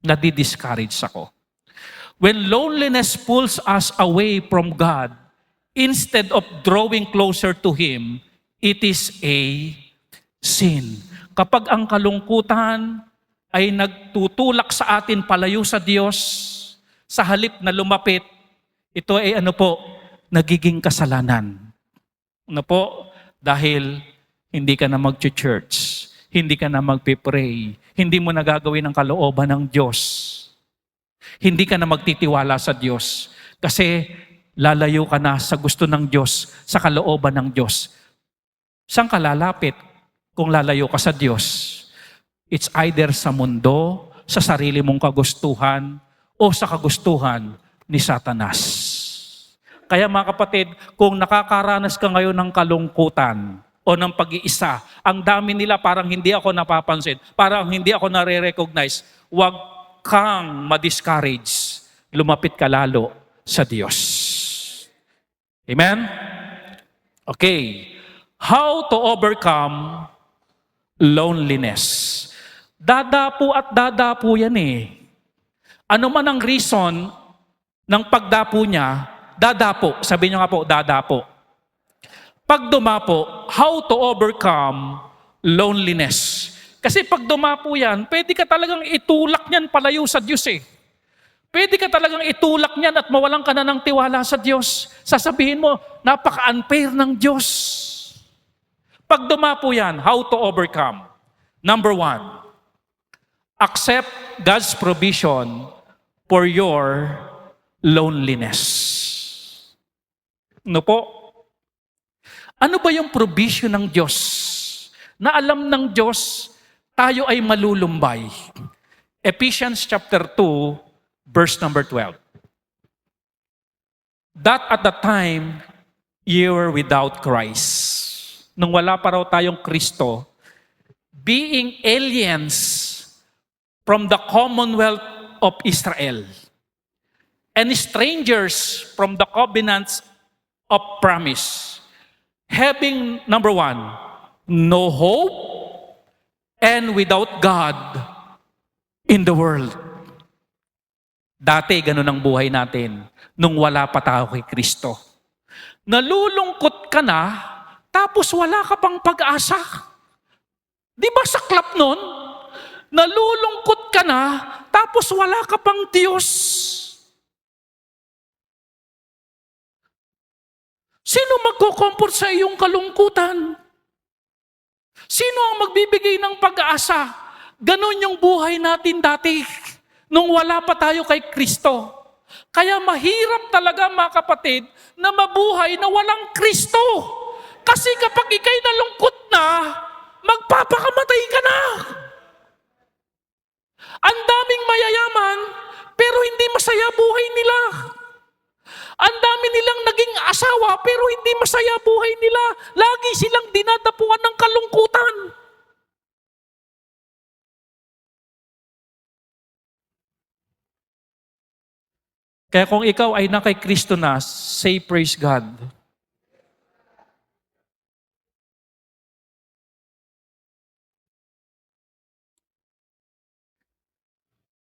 Nadi-discourage ako. When loneliness pulls us away from God, instead of drawing closer to Him, it is a sin. Kapag ang kalungkutan ay nagtutulak sa atin palayo sa Diyos, sa halip na lumapit, ito ay nagiging kasalanan. Dahil hindi ka na mag-church, hindi ka na magpipray, hindi mo nagagawin ang kalooban ng Diyos. Hindi ka na magtitiwala sa Diyos kasi lalayo ka na sa gusto ng Diyos, sa kalooban ng Diyos. Saan ka lalapit kung lalayo ka sa Diyos? It's either sa mundo, sa sarili mong kagustuhan, o sa kagustuhan ni Satanas. Kaya mga kapatid, kung nakakaranas ka ngayon ng kalungkutan o ng pag-iisa, ang dami nila parang hindi ako napapansin, parang hindi ako nare-recognize, huwag kang ma-discourage. Lumapit ka lalo sa Diyos. Amen? Okay. How to overcome loneliness? Dadapo at dadapo yan Ano man ang reason ng pagdapo niya, dadapo. Sabi niyo nga po, dadapo. Pag dumapo, how to overcome loneliness. Kasi pag dumapo yan, pwede ka talagang itulak niyan palayo sa Diyos Pwede ka talagang itulak niyan at mawalan ka na ng tiwala sa Diyos. Sasabihin mo, napaka-unfair ng Diyos. Pag dumapo yan, how to overcome? Number 1, accept God's provision for your loneliness. Ano ba yung provision ng Diyos? Na alam ng Diyos, tayo ay malulumbay. Ephesians chapter 2, verse number 12. That at the time, you were without Christ. Nung wala pa raw tayong Kristo, being aliens from the commonwealth of Israel, and strangers from the covenants of promise, having, number 1, no hope, and without God in the world. Dati, ganun ang buhay natin, nung wala pa tayo kay Kristo. Nalulungkot ka na, tapos wala ka pang pag-asa. Di ba saklap nun? Nalulungkot ka na, tapos Tapos wala ka pang Diyos. Sino magko-comfort sa iyong kalungkutan? Sino ang magbibigay ng pag-asa? Ganon yung buhay natin dati, nung wala pa tayo kay Kristo. Kaya mahirap talaga, mga kapatid, na mabuhay na walang Kristo. Kasi kapag ikay nalungkot na, magpapakamatay ka na. Ang daming mayayaman, pero hindi masaya buhay nila. Ang dami nilang naging asawa, pero hindi masaya buhay nila. Lagi silang dinadapuan ng kalungkutan. Kaya kung ikaw ay na kay Kristo na, say praise God.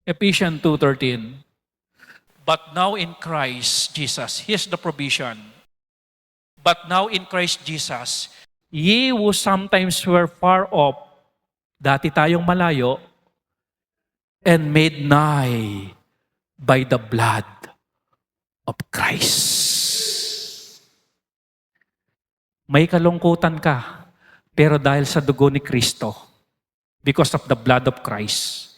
Ephesians 2:13. But now in Christ Jesus, He is the provision. But now in Christ Jesus, ye who sometimes were far off, dati tayong malayo, and made nigh by the blood of Christ. May kalungkutan ka, pero dahil sa dugo ni Kristo, because of the blood of Christ,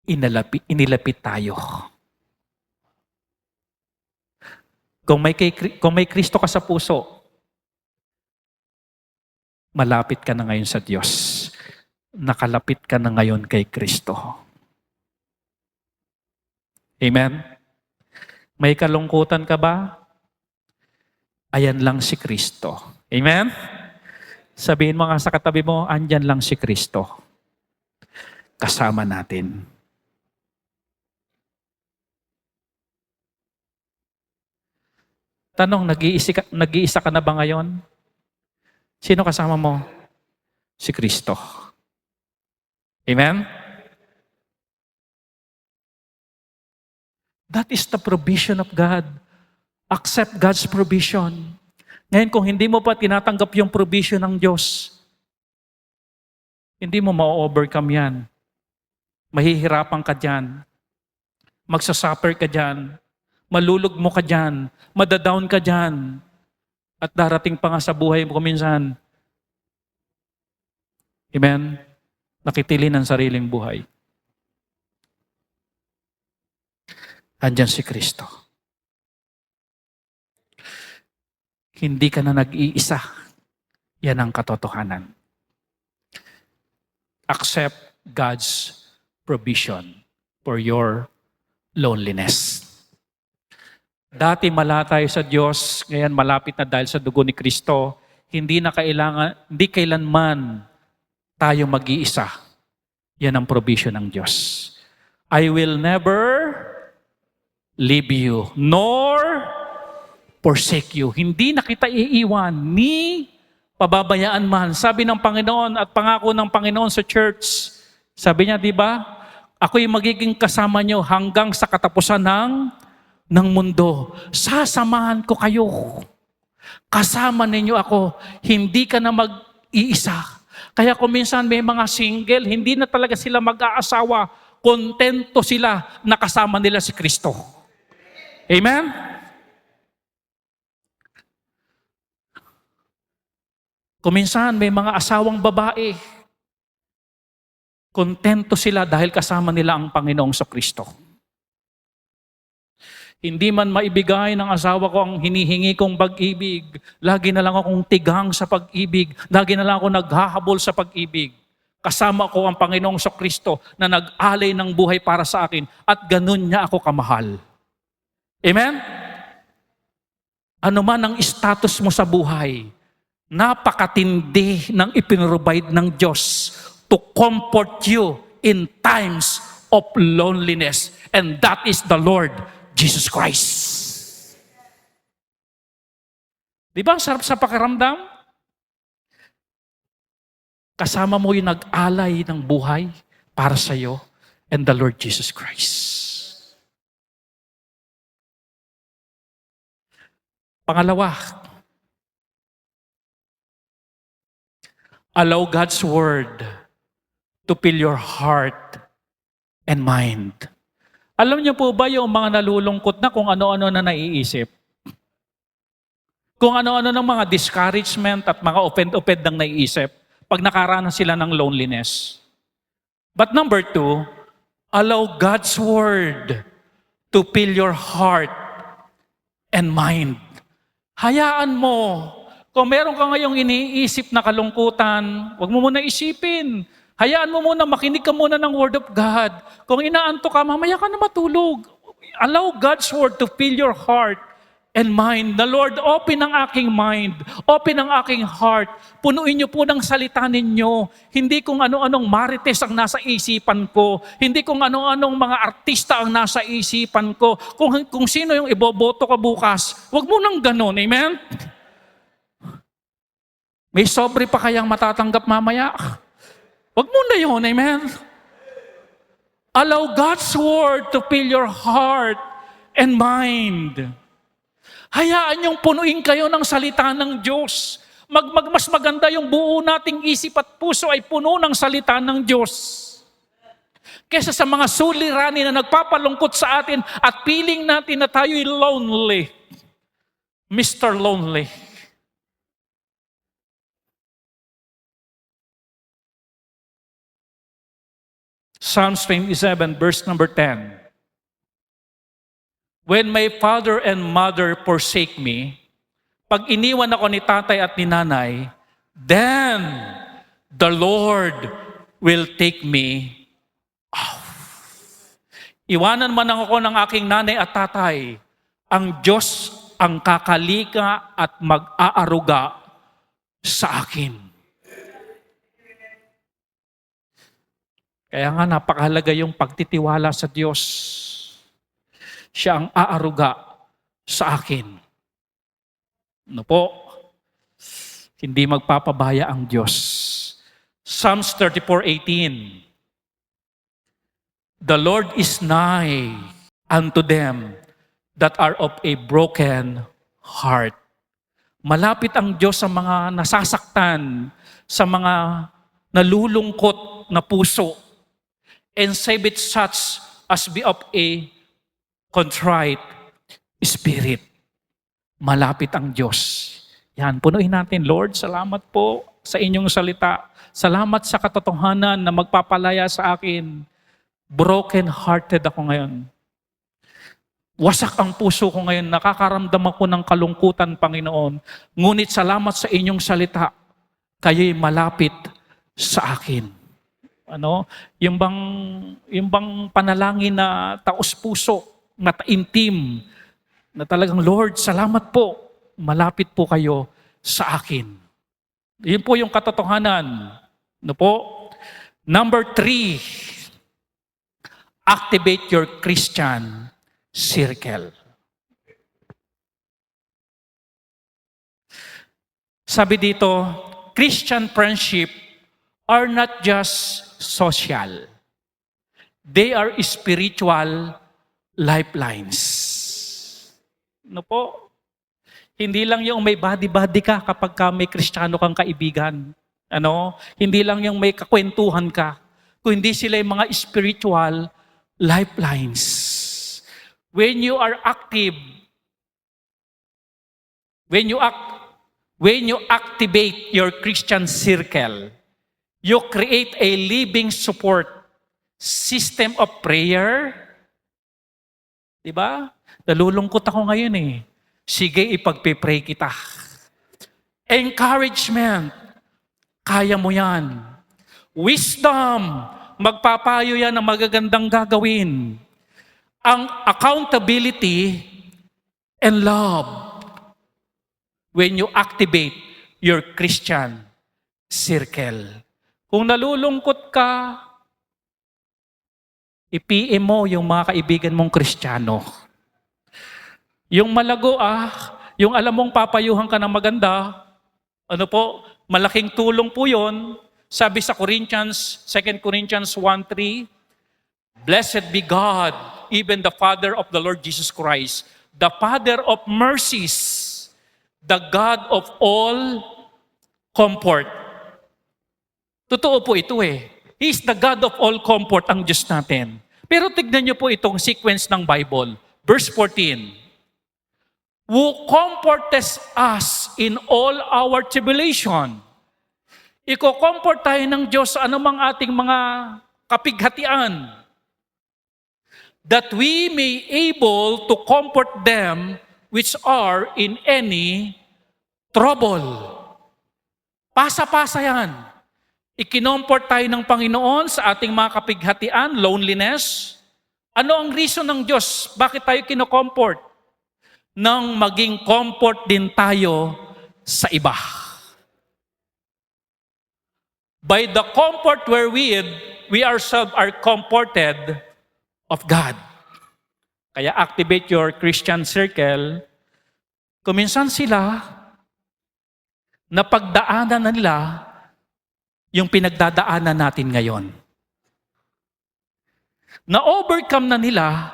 inilapit tayo. Kung may Kristo ka sa puso, malapit ka na ngayon sa Diyos. Nakalapit ka na ngayon kay Kristo. Amen? May kalungkutan ka ba? Ayan lang si Kristo. Amen? Sabihin mo nga sa katabi mo, andyan lang si Kristo. Kasama natin. Tanong, nag-iisa ka na ba ngayon? Sino kasama mo? Si Kristo. Amen? That is the provision of God. Accept God's provision. Ngayon, kung hindi mo pa tinatanggap yung provision ng Diyos, hindi mo ma-overcome yan. Mahihirapan ka dyan. Magsasuffer ka dyan. Malulugmo ka dyan. Madadown ka dyan. At darating pa nga sa buhay mo kuminsan. Amen? Nakitilin ang sariling buhay. Andyan si Kristo. Hindi ka na nag-iisa. Yan ang katotohanan. Accept God's provision for your loneliness. Dati mala tayo sa Diyos, ngayon malapit na dahil sa dugo ni Kristo. Hindi kailanman tayo mag-iisa. Yan ang provision ng Diyos. I will never leave you, nor forsake you. Hindi na kita iiwan, ni pababayaan man. Sabi ng Panginoon at pangako ng Panginoon sa church, sabi niya, di ba? Ako'y magiging kasama niyo hanggang sa katapusan ng mundo. Sasamahan ko kayo. Kasama ninyo ako. Hindi ka na mag-iisa. Kaya kung minsan may mga single, hindi na talaga sila mag-aasawa. Kontento sila na kasama nila si Kristo. Amen? Kung minsan may mga asawang babae, kontento sila dahil kasama nila ang Panginoong sa Kristo. Hindi man maibigay ng asawa ko ang hinihingi kong pag-ibig. Lagi na lang akong tigang sa pag-ibig. Lagi na lang ako naghahabol sa pag-ibig. Kasama ko ang Panginoong sa Kristo na nag-alay ng buhay para sa akin at ganun niya ako kamahal. Amen? Ano man ang status mo sa buhay, napakatindi ng ipinrovide ng Diyos to comfort you in times of loneliness. And that is the Lord Jesus Christ. Di ba ang sarap sa pakiramdam? Kasama mo yung nag-alay ng buhay para sa iyo and the Lord Jesus Christ. Pangalawa, allow God's Word to fill your heart and mind. Alam niyo po ba yung mga nalulungkot na kung ano-ano na naiisip? Kung ano-ano ng mga discouragement at mga offend-offend ng naiisip pag nakaranas sila ng loneliness. But number 2, allow God's Word to fill your heart and mind. Hayaan mo. Kung meron ka ngayong iniisip na kalungkutan, huwag mo muna isipin. Hayaan mo muna, makinig ka muna ng Word of God. Kung inaanto ka, mamaya ka na matulog. Allow God's Word to fill your heart and mind. The Lord, open ang aking mind. Open ang aking heart. Punuin niyo po ng salita ninyo. Hindi kung ano-anong marites ang nasa isipan ko. Hindi kung ano-anong mga artista ang nasa isipan ko. Kung sino yung iboboto ka bukas. Huwag mo nang ganun. Amen? May sobre pa kayang matatanggap mamaya? Huwag mo na yun. Amen? Allow God's Word to fill your heart and mind. Hayaan niyong punuin kayo ng salita ng Diyos. Mas maganda yung buo nating isip at puso ay puno ng salita ng Diyos. Kesa sa mga suliranin na nagpapalungkot sa atin at feeling natin na tayo'y lonely. Mr. Lonely. Psalms 27, verse number 10. When my father and mother forsake me, pag iniwan ako ni tatay at ni nanay, then the Lord will take me off. Iwanan man ako ng aking nanay at tatay, ang Diyos ang kakalika at mag-aaruga sa akin. Kaya nga napakahalaga yung pagtitiwala sa Diyos. Siya ang aaruga sa akin. Ano po? Hindi magpapabaya ang Diyos. Psalms 34:18. The Lord is nigh unto them that are of a broken heart. Malapit ang Diyos sa mga nasasaktan, sa mga nalulungkot na puso. And save it such as be of a contrite spirit. Malapit ang Diyos. Yan, punuin natin. Lord, salamat po sa inyong salita. Salamat sa katotohanan na magpapalaya sa akin. Broken-hearted ako ngayon. Wasak ang puso ko ngayon. Nakakaramdam ako ng kalungkutan, Panginoon. Ngunit salamat sa inyong salita. Kayo'y malapit sa akin. Yung bang panalangin na taos puso, na taimtim, na talagang, Lord, salamat po, malapit po kayo sa akin. Yun po yung katotohanan. Number 3, activate your Christian circle. Sabi dito, Christian friendship are not just social. They are spiritual lifelines. Hindi lang yung may body-body ka kapag may Kristiyano kang kaibigan. Hindi lang yung may kakwentuhan ka. Kundi sila yung mga spiritual lifelines. When you are active, when you activate your Christian circle, you create a living support system of prayer. Diba? Nalulungkot ako ngayon eh. Sige, ipagpipray kita. Encouragement. Kaya mo yan. Wisdom. Magpapayo yan ng magagandang gagawin. Ang accountability and love. When you activate your Christian circle. Kung nalulungkot ka, i-PM mo yung mga kaibigan mong Kristiyano. Yung malago yung alam mong papayuhan ka ng maganda, malaking tulong po yun. Sabi sa 2 Corinthians 1:3, Blessed be God, even the Father of the Lord Jesus Christ, the Father of mercies, the God of all comfort. Totoo po ito eh. He is the God of all comfort, ang Diyos natin. Pero tignan niyo po itong sequence ng Bible. Verse 14. Who comforteth us in all our tribulation. Iko-comfort tayo ng Diyos sa anumang ating mga kapighatian, that we may able to comfort them which are in any trouble. Pasa-pasa yan. Ikinomfort tayo ng Panginoon sa ating mga kapighatian, loneliness. Ano ang reason ng Diyos? Bakit tayo kinokomfort? Nang maging comfort din tayo sa iba. By the comfort wherewith we ourselves are comforted of God. Kaya activate your Christian circle. Kuminsan sila, napagdaanan na nila yung pinagdadaanan natin ngayon. Na-overcome na nila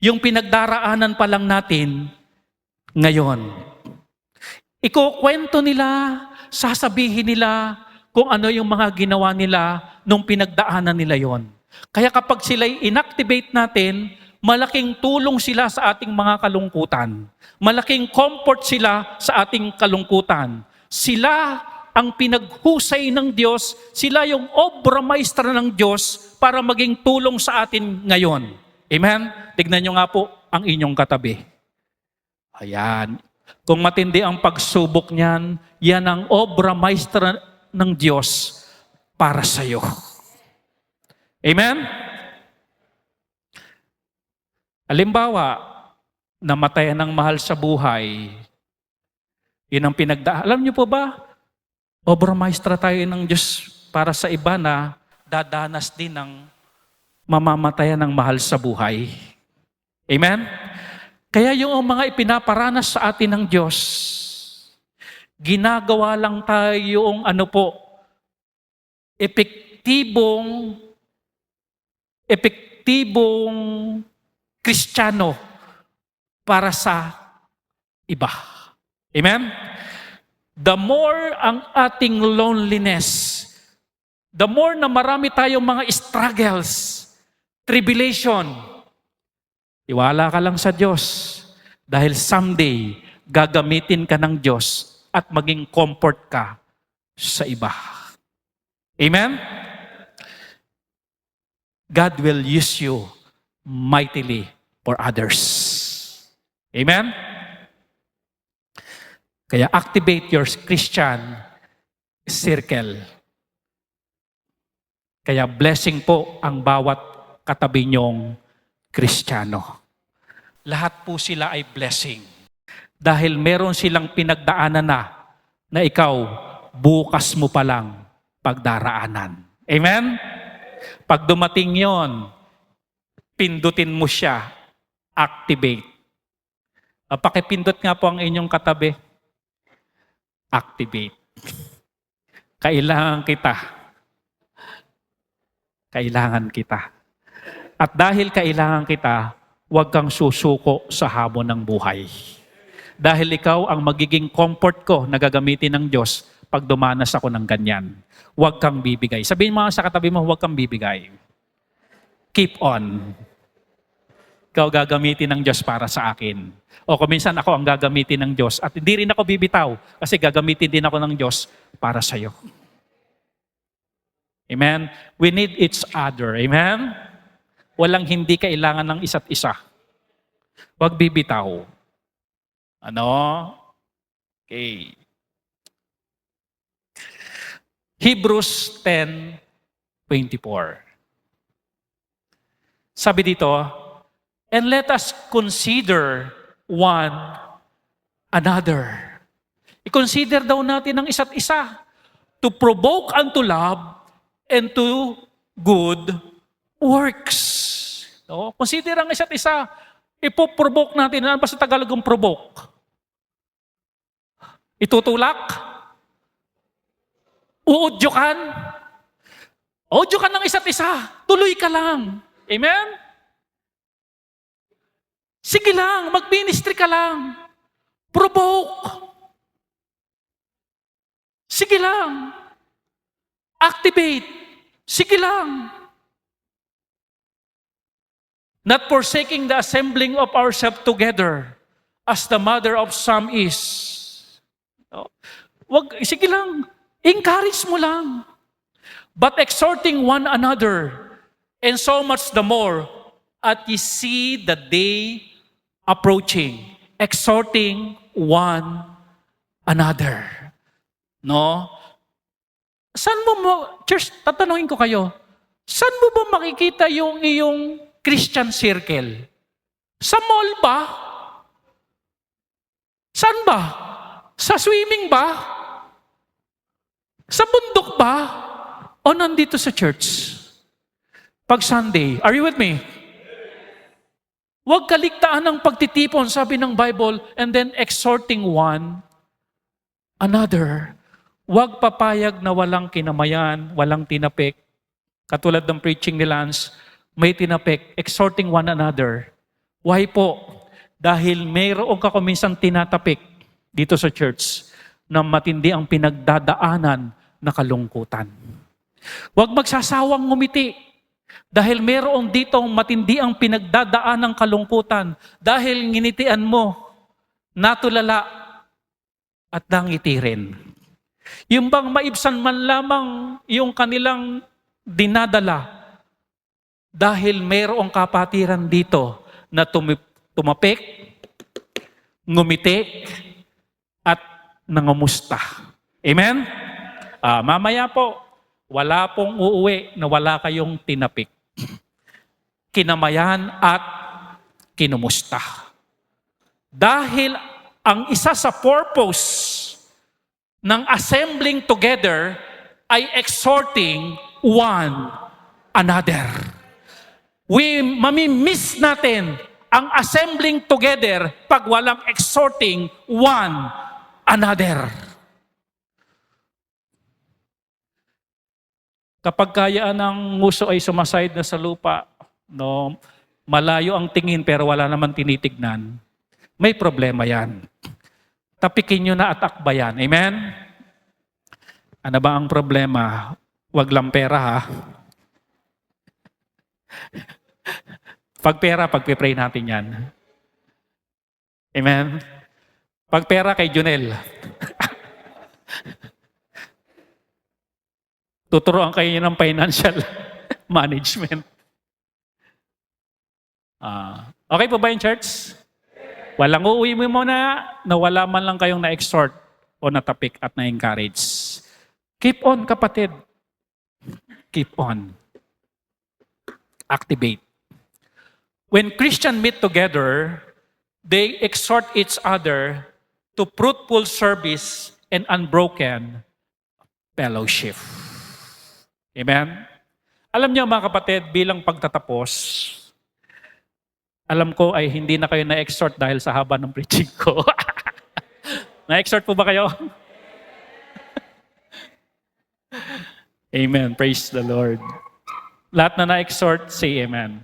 yung pinagdaraanan pa lang natin ngayon. Ikukwento nila, sasabihin nila kung ano yung mga ginawa nila nung pinagdaanan nila yon. Kaya kapag sila'y inactivate natin, malaking tulong sila sa ating mga kalungkutan. Malaking comfort sila sa ating kalungkutan. Sila ang pinaghusay ng Diyos, sila yung obra maestra ng Diyos para maging tulong sa atin ngayon. Amen? Tignan nyo nga po ang inyong katabi. Ayan. Kung matindi ang pagsubok niyan, yan ang obra maestra ng Diyos para sa iyo. Amen? Halimbawa, namatayan ng mahal sa buhay, yun ang alam niyo po ba, obra maestra tayo ng Diyos para sa iba na dadanas din ng mamamatayan ng mahal sa buhay. Amen? Kaya yung mga ipinaparanas sa atin ng Diyos, ginagawa lang tayong epektibong Kristiyano para sa iba. Amen? The more ang ating loneliness, the more na marami tayong mga struggles, tribulation, iwala ka lang sa Diyos dahil someday gagamitin ka ng Diyos at maging comfort ka sa iba. Amen? God will use you mightily for others. Amen? Kaya activate your Christian circle. Kaya blessing po ang bawat katabi niyong Kristiyano. Lahat po sila ay blessing. Dahil meron silang pinagdaanan na ikaw, bukas mo pa lang pagdaraanan. Amen? Pag dumating yon, pindutin mo siya, activate. Pakipindot nga po ang inyong katabi. Activate. Kailangan kita. Kailangan kita. At dahil kailangan kita, huwag kang susuko sa hamon ng buhay. Dahil ikaw ang magiging comfort ko na gagamitin ng Diyos pag dumanas ako ng ganyan. Huwag kang bibigay. Sabihin mo sa katabi mo, huwag kang bibigay. Keep on. Ikaw gagamitin ng Diyos para sa akin. O kuminsan ako ang gagamitin ng Diyos. At hindi rin ako bibitaw kasi gagamitin din ako ng Diyos para sa iyo. Amen? We need each other. Amen? Walang hindi kailangan ng isa't isa. Huwag bibitaw. Ano? Okay. Hebrews 10:24. Sabi dito, and let us consider one another. I-consider daw natin ang isa't isa to provoke unto love and to good works. So, consider ang isa't isa. Ipoprovoke natin. Ano ba sa Tagalog ang provoke? Itutulak? Uudyokan? Udyokan ng isa't isa. Tuloy ka lang. Amen? Sige lang, mag-ministry ka lang. Provoke. Sige lang. Activate. Sige lang. Not forsaking the assembling of ourselves together, as the mother of some is. No? Sige lang, encourage mo lang. But exhorting one another, and so much the more, at ye see the day approaching. Exhorting one another. No? Church, tatanungin ko kayo, saan mo ba makikita yung iyong Christian circle? Sa mall ba? Saan ba? Sa swimming ba? Sa bundok ba? O nandito sa church? Pag Sunday, are you with me? Huwag kaligtaan ng pagtitipon, sabi ng Bible, and then exhorting one another. Huwag papayag na walang kinamayan, walang tinapik. Katulad ng preaching ni Lance, may tinapik, exhorting one another. Why po? Dahil mayroon ka kuminsang tinatapik dito sa church na matindi ang pinagdadaanan na kalungkutan. Huwag magsasawang ngumiti dahil mayroon ditong matindi ang pinagdadaan ng kalungkutan. Dahil nginitian mo, natulala at nangiti rin. Yung bang maibsan man lamang yung kanilang dinadala dahil mayroong kapatiran dito na tumapik, ngumiti, at nangumusta. Amen? Mamaya po, wala pong uuwi na wala kayong tinapik. Kinamayan at kinumusta. Dahil ang isa sa purpose ng assembling together ay exhorting one another. Mamimiss natin ang assembling together pag walang exhorting one another. Kapag kayaan ng nguso ay sumasayad na sa lupa, no, malayo ang tingin pero wala naman tinitignan, may problema yan. Tapikin nyo na at akbayan. Amen? Ano ba ang problema? Huwag lang pera, ha? Pag pera, pagpipray natin yan. Amen? Pag pera kay Junel. Tuturuan kayo ng financial management. Okay po ba yung church? Walang uuwi mo muna na wala man lang kayong na-exhort o natapik at na-encourage. Keep on, kapatid. Keep on. Activate. When Christians meet together, they exhort each other to fruitful service and unbroken fellowship. Amen? Alam niyo mga kapatid, bilang pagtatapos, alam ko ay hindi na kayo na-exhort dahil sa haba ng preaching ko. Na-exhort po ba kayo? Amen. Praise the Lord. Lahat na na-exhort, say amen.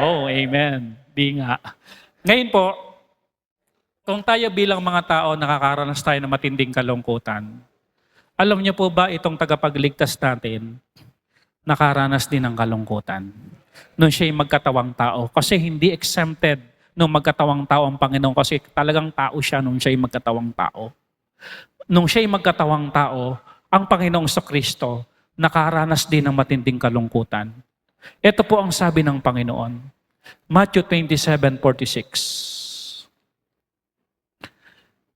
Oh, amen. Di nga. Ngayon po, kung tayo bilang mga tao nakakaranas tayo ng matinding kalungkutan, alam niyo po ba itong tagapagligtas natin, nakaranas din ng kalungkutan nung siya'y magkatawang tao. Kasi hindi exempted nung magkatawang tao ang Panginoon kasi talagang tao siya nung siya'y magkatawang tao. Nung siya'y magkatawang tao, ang Panginoong Kristo nakaranas din ng matinding kalungkutan. Ito po ang sabi ng Panginoon. Matthew 27:46.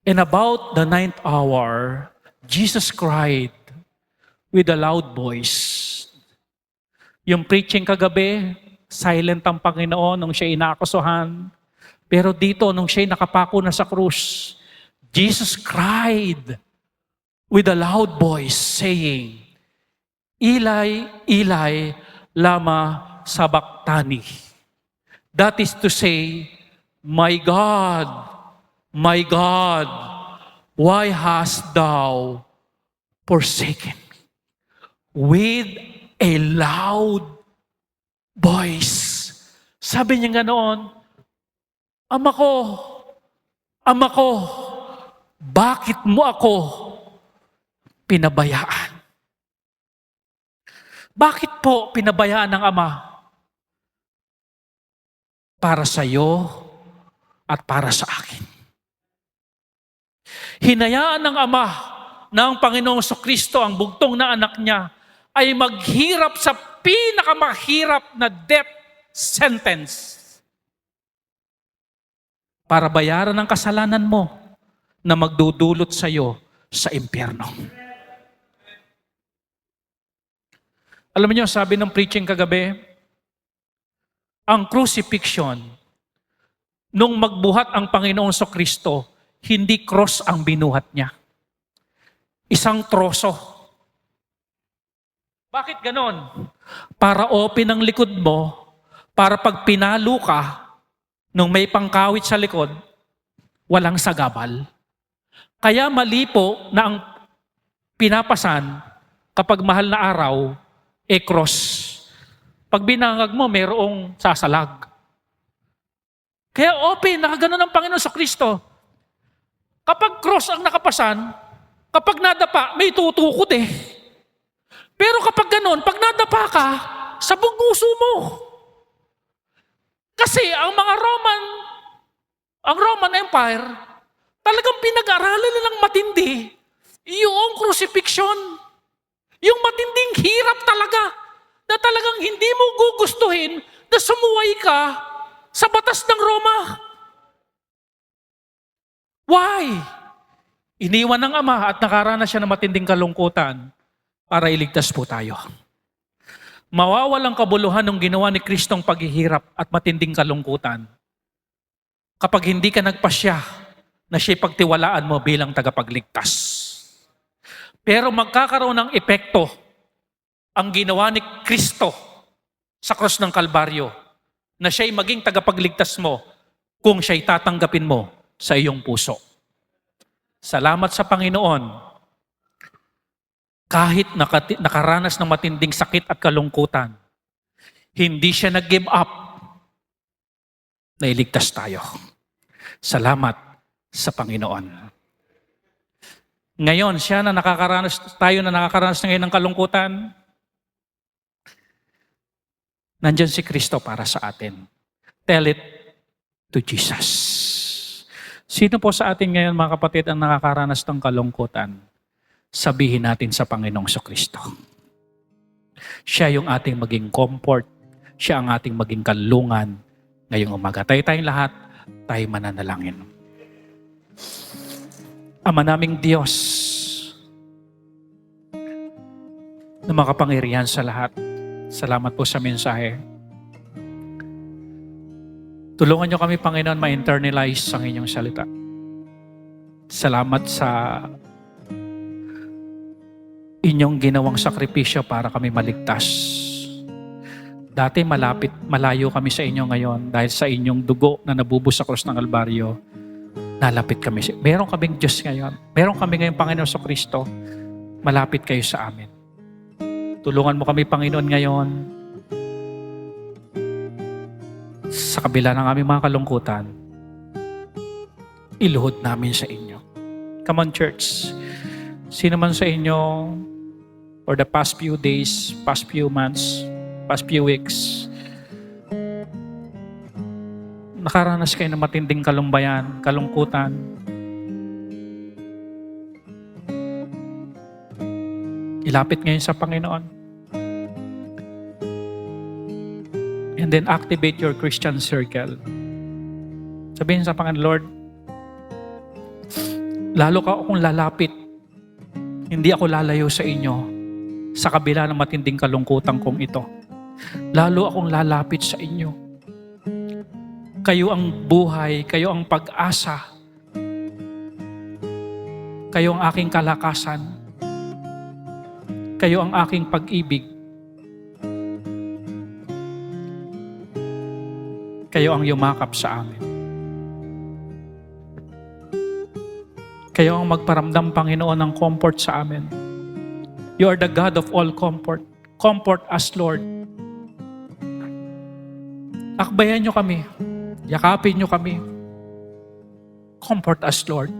And about the 9th hour, Jesus cried with a loud voice. Yung preaching kagabi, silent ang Panginoon nung siya inaakusahan. Pero dito, nung siya nakapako na sa krus, Jesus cried with a loud voice saying, Eli, Eli, lama sabachthani. That is to say, my God, why hast thou forsaken me? With a loud voice. Sabi niya ganoon, Ama ko, bakit mo ako pinabayaan? Bakit po pinabayaan ng Ama? para sa iyo at para sa akin. Hinayaan ng Ama na ang Panginoong Kristo, ang bugtong na anak niya, ay maghirap sa pinakamahirap na death sentence para bayaran ang kasalanan mo na magdudulot sa iyo sa impyerno. Alam niyo, sabi ng preaching kagabi, ang crucifixion, nung magbuhat ang Panginoong Kristo, hindi cross ang binuhat niya. Isang troso. Bakit ganon? Para open ang likod mo, para pag pinalo ka, nung may pangkawit sa likod, walang sagabal. Kaya mali po na ang pinapasan kapag mahal na araw, cross. Pag binangag mo, mayroong sasalag. Kaya open, nakaganon ang Panginoon Kristo. Kapag cross ang nakapasan, kapag nadapa, may tutukod eh. Pero kapag ganon, pag nadapa ka, sabog puso mo. Kasi ang mga Roman Empire, talagang pinag-aralan nilang matindi yung crucifixion. Yung matinding hirap talaga, na talagang hindi mo gugustuhin na sumuway ka sa batas ng Roma. Why? Iniwan ng Ama at nakaranas siya ng matinding kalungkutan para iligtas po tayo. Mawawalang kabuluhan ng ginawa ni Kristong paghihirap at matinding kalungkutan kapag hindi ka nagpasya na siya'y pagtiwalaan mo bilang tagapagligtas. Pero magkakaroon ng epekto ang ginawa ni Kristo sa krus ng Kalbaryo na siya'y maging tagapagligtas mo kung siya'y tatanggapin mo sa iyong puso. Salamat sa Panginoon. Kahit nakaranas ng matinding sakit at kalungkutan, hindi siya nag-give up na iligtas tayo. Salamat sa Panginoon. Ngayon, tayo na nakakaranas ngayon ng kalungkutan, nandyan si Kristo para sa atin. Tell it to Jesus. Sino po sa atin ngayon, mga kapatid, ang nakakaranas ng kalungkutan? Sabihin natin sa Panginoong Kristo. Siya yung ating maging comfort. Siya ang ating maging kalungan ngayong umaga. Tayong lahat, tayo mananalangin. Ama naming Diyos, na makapangyarihan sa lahat, salamat po sa mensahe. Tulungan niyo kami, Panginoon, ma-internalize ang inyong salita. Salamat sa inyong ginawang sakripisyo para kami maligtas. Dati malayo kami sa inyo ngayon dahil sa inyong dugo na nabubus sa krus ng Kalbaryo, nalapit kami. Meron kaming Diyos ngayon. Meron kami ngayon, Panginoon sa Kristo. Malapit kayo sa amin. Tulungan mo kami, Panginoon, ngayon sa kabila ng aming mga kalungkutan, iluhod namin sa inyo. Come on, church. Sino man sa inyo for the past few days, past few months, past few weeks, nakaranas kayo ng matinding kalumbayan, kalungkutan, ilapit ngayon sa Panginoon. And then activate your Christian circle. Sabihin sa Panginoon, Lord, lalo ka akong lalapit. Hindi ako lalayo sa inyo sa kabila ng matinding kalungkutan kong ito. Lalo akong lalapit sa inyo. Kayo ang buhay, kayo ang pag-asa. Kayo ang aking kalakasan. Kayo ang aking pag-ibig. Kayo ang yumakap sa amin. Kayo ang magparamdam, Panginoon, ng comfort sa amin. You are the God of all comfort. Comfort us, Lord. Akbayan niyo kami. Yakapin niyo kami. Comfort us, Lord.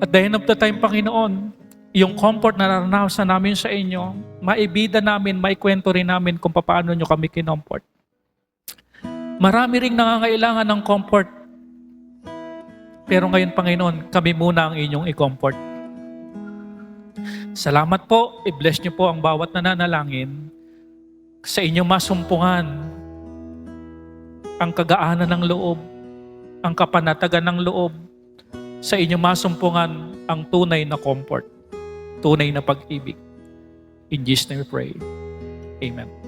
At the end of the time, Panginoon, yung comfort na naranasan namin sa inyo, maibida namin, maikwento rin namin kung paano niyo kami kinomfort. Marami ring nangangailangan ng comfort. Pero ngayon, Panginoon, kami muna ang inyong i-comfort. Salamat po. I-bless niyo po ang bawat nananalangin. Sa inyong masumpungan ang kagaanan ng loob, ang kapanatagan ng loob. Sa inyong masumpungan ang tunay na comfort, tunay na pag-ibig. In Jesus' name we pray. Amen.